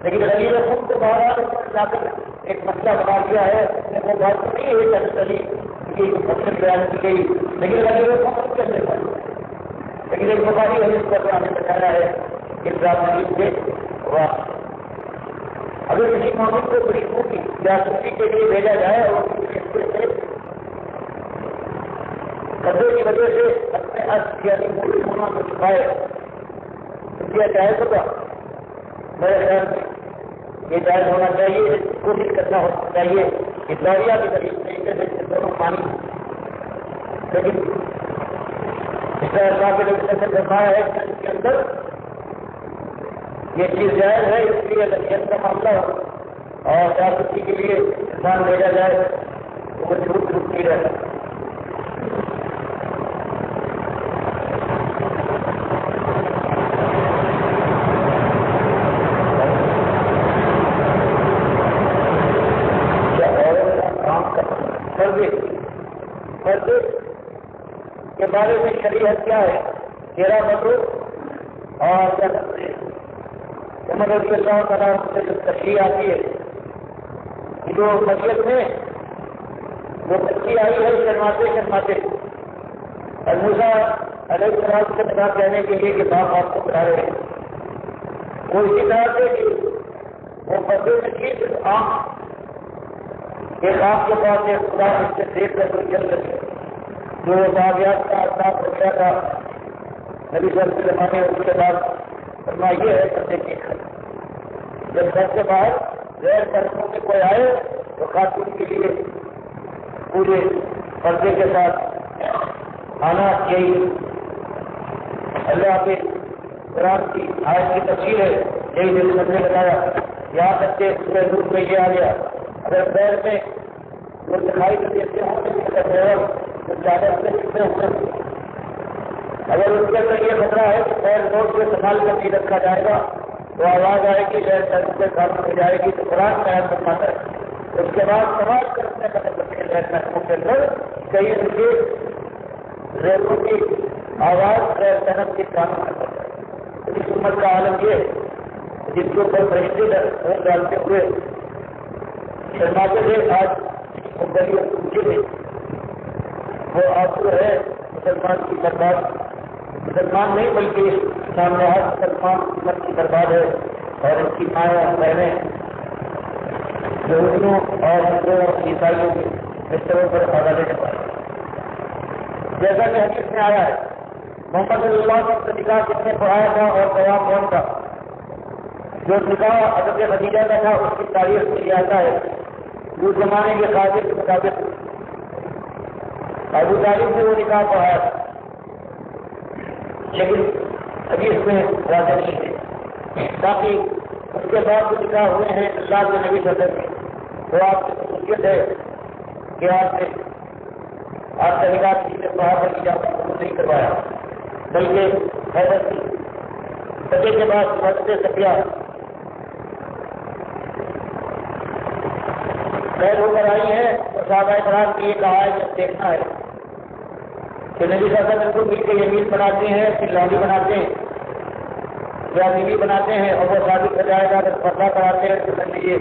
لیکن علی رسول کو باہر جا کر ایک مسئلہ بنا دیا ہے وہ بات نہیں ہے کہ علی کی مسجد بیان کی گئی لیکن علی رسول کیسے بات لیکن ایک بخاری حدیث پر ہمیں بتایا ہے کہ رات سے اگر کسی مومن کو غریبوں کی جاسوسی کے لیے بھیجا جائے اور قبضے کی وجہ سے اپنے یعنی موجود ہونا کو چھپائے تو کیا جائز ہوگا؟ میرے خیال میں یہ جائز ہونا چاہیے کوشش کرنا ہونا چاہیے کہ دوریا کے طریقے سے دونوں پانی لیکن اس طرح اللہ کے لوگ سے فرمایا ہے کہ اس کے اندر یہ چیز جائز ہے اس لیے لکیت کا معاملہ ہو اور جاسوسی کے لیے انسان بھیجا جائے تو وہ جھوٹ چھوٹتی رہتا کے بارے میں شریعت کیا ہے تیرا مطلب اور کیا کرتے ہیں عمر رضی اللہ تعالیٰ سے جو تشریح آتی ہے جو مسجد میں وہ بچی آئی ہے شرماتے شرماتے اور موسیٰ علیہ السلام سے بتا کہنے کے لیے کہ باپ آپ کو بتا رہے ہیں وہ اسی طرح سے کہ وہ پردے میں چیز آنکھ ایک آپ کے پاس ایک خدا اس سے دیکھ کر کوئی چل رہے جو باغیات کا اثاث ہو گیا تھا نبی صلی اللہ علیہ وسلم نے اس کے بعد فرما یہ ہے پردے کی جب گھر سے باہر غیر طرفوں میں کوئی آئے تو خاتون کے لیے پورے پردے کے ساتھ آنا یہی اللہ کے قرآن کی آیت کی تفصیل ہے یہی دل نے بتایا یہاں تک کہ اس میں روپ میں یہ آ گیا اگر پیر میں وہ دکھائی دیتے ہوں تو زیادہ سے کتنے ہوتے اگر اس کے اندر یہ خطرہ ہے کہ پیر نوٹ سے سنبھال کر نہیں رکھا جائے گا تو آواز آئے گی غیر طرف سے کام ہو جائے گی تو قرآن بیان فرماتا ہے اس کے بعد سوال کرنے کا مطلب غیر طرفوں کے اندر کئی مجھے ریلوں کی آواز غیر طرف کے کام کرتا ہے اس امت کا عالم یہ جس کے اوپر فرشتے ڈالتے ہوئے شرماتے تھے آج پوچھے تھے وہ آپ جو ہے مسلمان کی برباد مسلمان نہیں بلکہ سامنے ہر مسلمان امت کی برباد ہے اور اس کی مائیں بہنیں یہودیوں اور ہندوؤں عیسائیوں کے مستروں پر حوالے کے پائے جیسا کہ حدیث میں آیا ہے محمد صلی اللہ علیہ وسلم کا نکاح کس نے پڑھایا تھا اور قیام کون کا جو نکاح حضرت خدیجہ کا تھا اس کی تاریخ میں یہ آتا ہے اس زمانے کے قاضی کے مطابق ابو طالب سے وہ نکاح پڑھایا تھا لیکن ابھی اس میں واضح نہیں ہے تاکہ اس کے بعد جو نکاح ہوئے ہیں اللہ کے نبی صدر کے تو آپ کی خصوصیت ہے کہ آپ نے آپ کا نکاح کسی سے صحابہ کی جاتا نہیں کروایا بلکہ حیدر کی سطح کے بعد مسجد سفیہ قید ہو کر آئی ہے تو صحابہ کرام کی یہ کہا ہے کہ دیکھنا ہے کہ نبی صلی اللہ علیہ وسلم مل کے یمین بناتے ہیں پھر لالی بناتے ہیں یا بیوی بناتے ہیں اور وہ شادی کر جائے گا اگر پردہ کراتے ہیں تو سمجھیے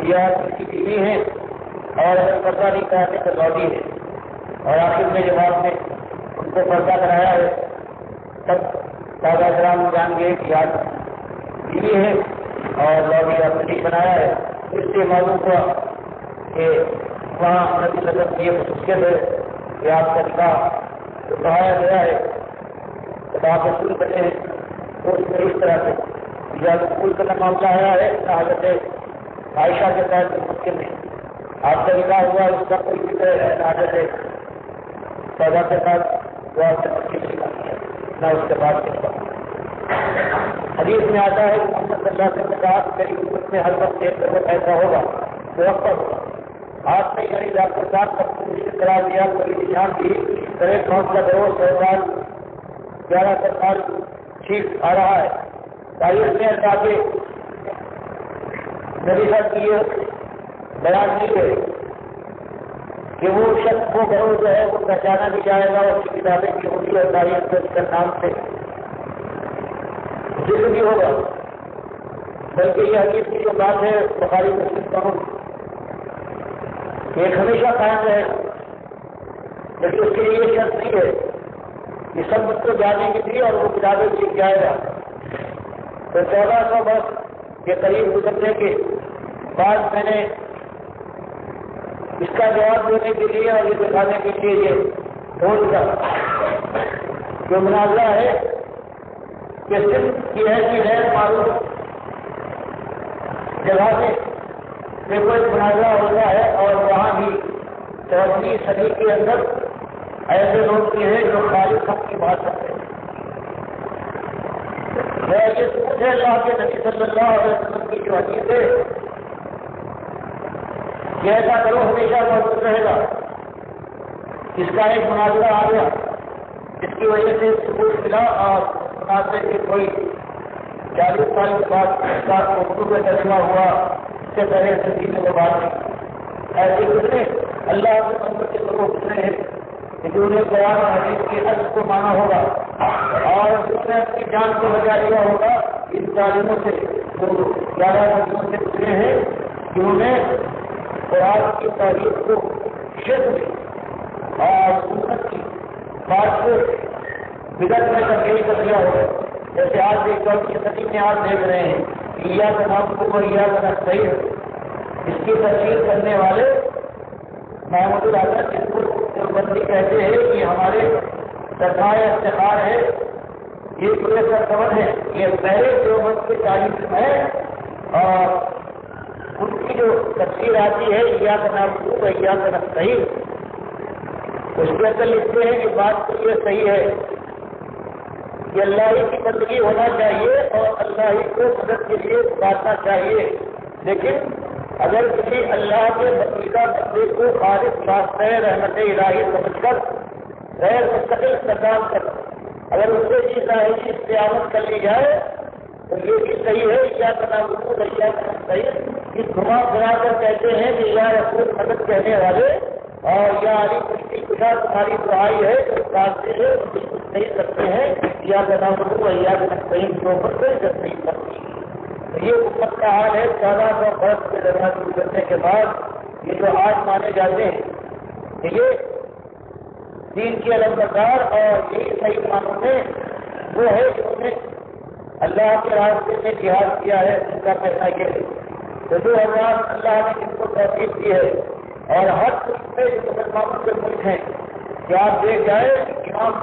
یا اس کی بیوی ہے اور اگر پردہ نہیں کراتے تو لالی ہے اور آخر میں جواب میں ان کو پردہ کرایا ہے تب صحابہ کرام جان گئے کہ آج بیوی ہے اور لالی آپ نے بنایا ہے اس سے معلوم ہوا کہ وہاں نبی صلی اللہ علیہ وسلم کی یہ خصوصیت ہے کہ آپ کا نکاح جو پڑھایا گیا ہے جب آپ رسول بنے ہیں تو اس میں اس طرح سے یا رسول کا معاملہ آیا ہے حضرت عائشہ کے ساتھ ممکن نہیں آپ کا نکاح ہوا اس کا کوئی فکر ہے حضرت سودا کے ساتھ وہ آپ سے ممکن نہیں نہ اس کے بعد کے حدیث میں آتا ہے کہ محمد صلی اللہ علیہ وسلم نے کہا کہ میری امت میں ہر وقت ایک طرف ایسا ہوگا تو وقت ہوگا آپ نے یعنی ڈاکٹر صاحب کا پولیس کرا دیا کوئی نشان دی کرے کون سا 100 سال 11 سال ٹھیک آ رہا ہے تاریخ میں اللہ کے نبی صاحب کی یہ بیان کی ہے کہ وہ شخص کو گروہ جو ہے وہ پہچانا بھی جائے گا، اس کی کتابیں کی ہوگی اور تاریخ کو اس کا نام سے ذکر بھی ہوگا، بلکہ یہ حدیث کی جو بات ہے بخاری مسلم کا ایک ہمیشہ قائم رہے، لیکن اس کے لیے یہ شرط نہیں ہے کہ سب مجھ کو جانے کی تھی اور وہ کتابیں لکھ جائے گا۔ تو 1400 برس کے قریب گزرنے کے بعد میں نے اس کا جواب دینے کے لیے اور یہ دکھانے کے لیے یہ بول کا جو مناظرہ ہے کہ صرف یہ ہے کہ غیر معروف جگہ میں کوئی مناظرہ ہوتا ہے اور وہاں بھی 14ویں صدی کے اندر ایسے لوگ بھی ہیں جو خالص حق کی بات کرتے ہیں۔ یہ سوچ ہے اللہ کے نبی صلی اللہ علیہ وسلم کی جو حدیث ہے کہ ایسا کرو ہمیشہ موجود رہے گا۔ اس کا ایک مناظرہ آ گیا جس کی وجہ سے ثبوت ملا اور مناظرے کے کوئی 40 سال کے بعد اس کا اردو میں ترجمہ ہوا، اس سے پہلے زندگی میں بات نہیں۔ ایسے گزرے اللہ کے منظر کے لوگوں گزرے ہیں کہ انہیں قرآن اور حدیث کے حق کو مانا ہوگا اور اس نے اپنی جان کو بچا لیا ہوگا ان تعلیموں سے جو 11 نسلوں سے گزرے ہیں جنہوں نے قرآن کی تاریخ کو شرک اور سنت کی بات کو بدعت میں تبدیل کر دیا ہوگا۔ جیسے آج ایک 14ویں صدی میں آپ دیکھ رہے ہیں کہ ایاک نعبد و ایاک نستعین، اس کی تفسیر کرنے والے محمود الحسن جس کو دیوبندی کہتے ہیں کہ ہمارے سرمایہ افتخار ہے، یہ پورے سرکمن ہے، یہ پہلے دیوبند کی تعلیم ہے اور ان کی جو تفسیر آتی ہے ایاک نعبد و ایاک نستعین، اس کے اندر لکھتے ہیں کہ بات تو یہ صحیح ہے کہ اللہ ہی کی بندگی ہونا چاہیے اور اللہ ہی کو مدد کے لیے پکارنا چاہیے، لیکن اگر کسی اللہ کے بندیدہ بندے کو خالص واسطہ رحمت الہی سمجھ کر غیر مستقل استقام کر اگر اس سے چیز ظاہری استعمال کر لی جائے تو یہ بھی صحیح ہے۔ ایاک نعبد و ایاک نستعین اس گھما پھرا کر کہتے ہیں کہ یا رسول مدد کہنے والے اور یا علی کشتی خدا تمہاری دعائی ہے جو راستے ہے بالکل صحیح کرتے ہیں، ایاک نعبد و ایاک نستعین کے اوپر کوئی جب نہیں کرتی۔ یہ امت کا حال ہے 1400 برس کے دوران گزرنے کے بعد یہ جو آج مانے جاتے ہیں کہ یہ دین کی علمبردار اور یہی صحیح معنوں میں وہ ہے جنہوں نے اللہ کے راستے میں جہاد کیا ہے، ان کا کہنا یہ ہے تو جو حضرات اللہ نے جن کو توفیق دی ہے اور ہر ملک میں جو مسلمانوں کے ملک ہیں کہ آپ دیکھ جائے امام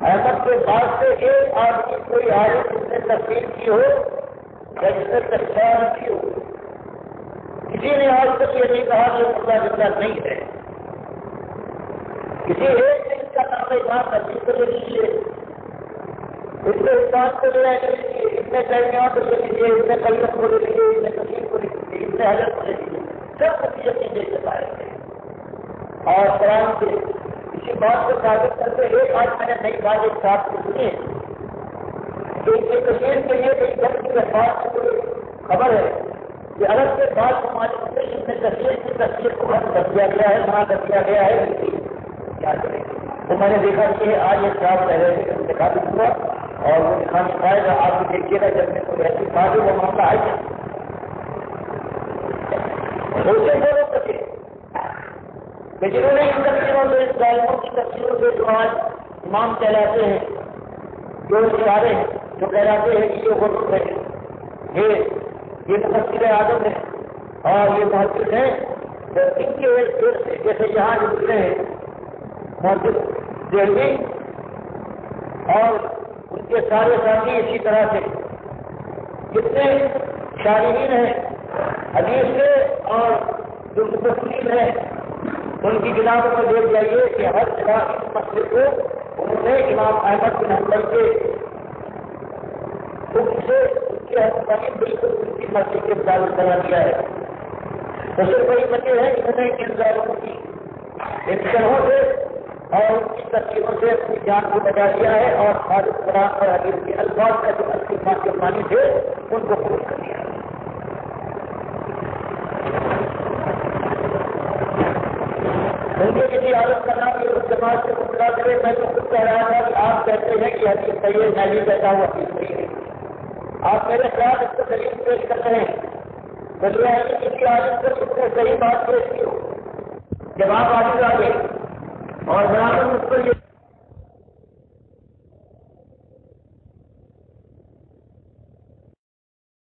احمد کے بعد سے ایک آدمی کوئی عالم جس نے تفسیر کی ہو یا جس نے تفسیر کی ہو، کسی نے آج تک یہ نہیں کہا کہ اللہ زندہ نہیں ہے۔ کسی ایک نے اس کا نام امام تفسیر کو لے لیجیے، اس نے انسان کو لے لیجیے، اس نے کلمات کو لے لیجیے، اس نے کلمت کو لے لیجیے، اس نے تفسیر کو لے لیجیے، اس نے حضرت کو لے لیجیے، سب نتیجے چیزیں سے پائے گئے اور قرآن سے اسی بات کو ثابت کرتے ایک آج میں نے نئی بات ایک ساتھ کو سنی ہے کہ ان کی تشہیر کے لیے ایک وقت کے بعد خبر ہے کہ الگ سے بات ہمارے سے اس میں تصویر کو بند کر دیا گیا ہے، منع کر دیا گیا ہے، کیا کریں تو میں نے دیکھا کہ آج ایک صاحب پہلے انتخاب ہوا اور وہ دکھانے پائے گا، آپ بھی دیکھیے گا جب میں کوئی ایسی بات ہے وہ معاملہ آئے گا کہ جنہوں نے ان تفسیروں سے اس ظالموں کی تفسیروں سے جو آج امام کہلاتے ہیں، جو اشارے ہیں، جو کہلاتے ہیں کہ یہ غلط ہے، یہ مفسر اعظم ہے اور یہ محدث ہیں، تو ان کے ایک سے جیسے یہاں جو گزرے ہیں محدث دہلوی اور ان کے سارے ساتھی اسی طرح سے جتنے شارحین ہیں حدیث سے اور جو مفسرین ہیں ان کی کتابوں کو دیکھ جائیے کہ ہر جگہ اس مسئلے کو انہوں نے امام احمد بن حنبل کے حکم سے ان کے حکمرانی بالکل ان کی مرضی کے مطابق بنا دیا ہے۔ تو صرف وہی بچے ہیں جنہوں نے ان ظالموں کی ان طرحوں سے اور ان کی تفسیروں سے اپنی جان کو بچا دیا ہے اور خالص قرآن اور حدیث کے الفاظ کا جو اصلی معنی مسلمانی تھے ان کو خود کر دیا. مجھے کسی عالم کا نام یہ اس جماعت سے پوچھا کرے. میں تو خود کہہ رہا تھا کہ آپ کہتے ہیں کہ حدیث صحیح ہے, میں بھی کہتا ہوں حدیث صحیح ہے. آپ میرے خلاف اس کو دلیل پیش کر رہے ہیں. بلکہ ہے کہ کسی عالم کو اس نے صحیح بات پیش کی ہو, جواب آگے اور برابر اس کو یہ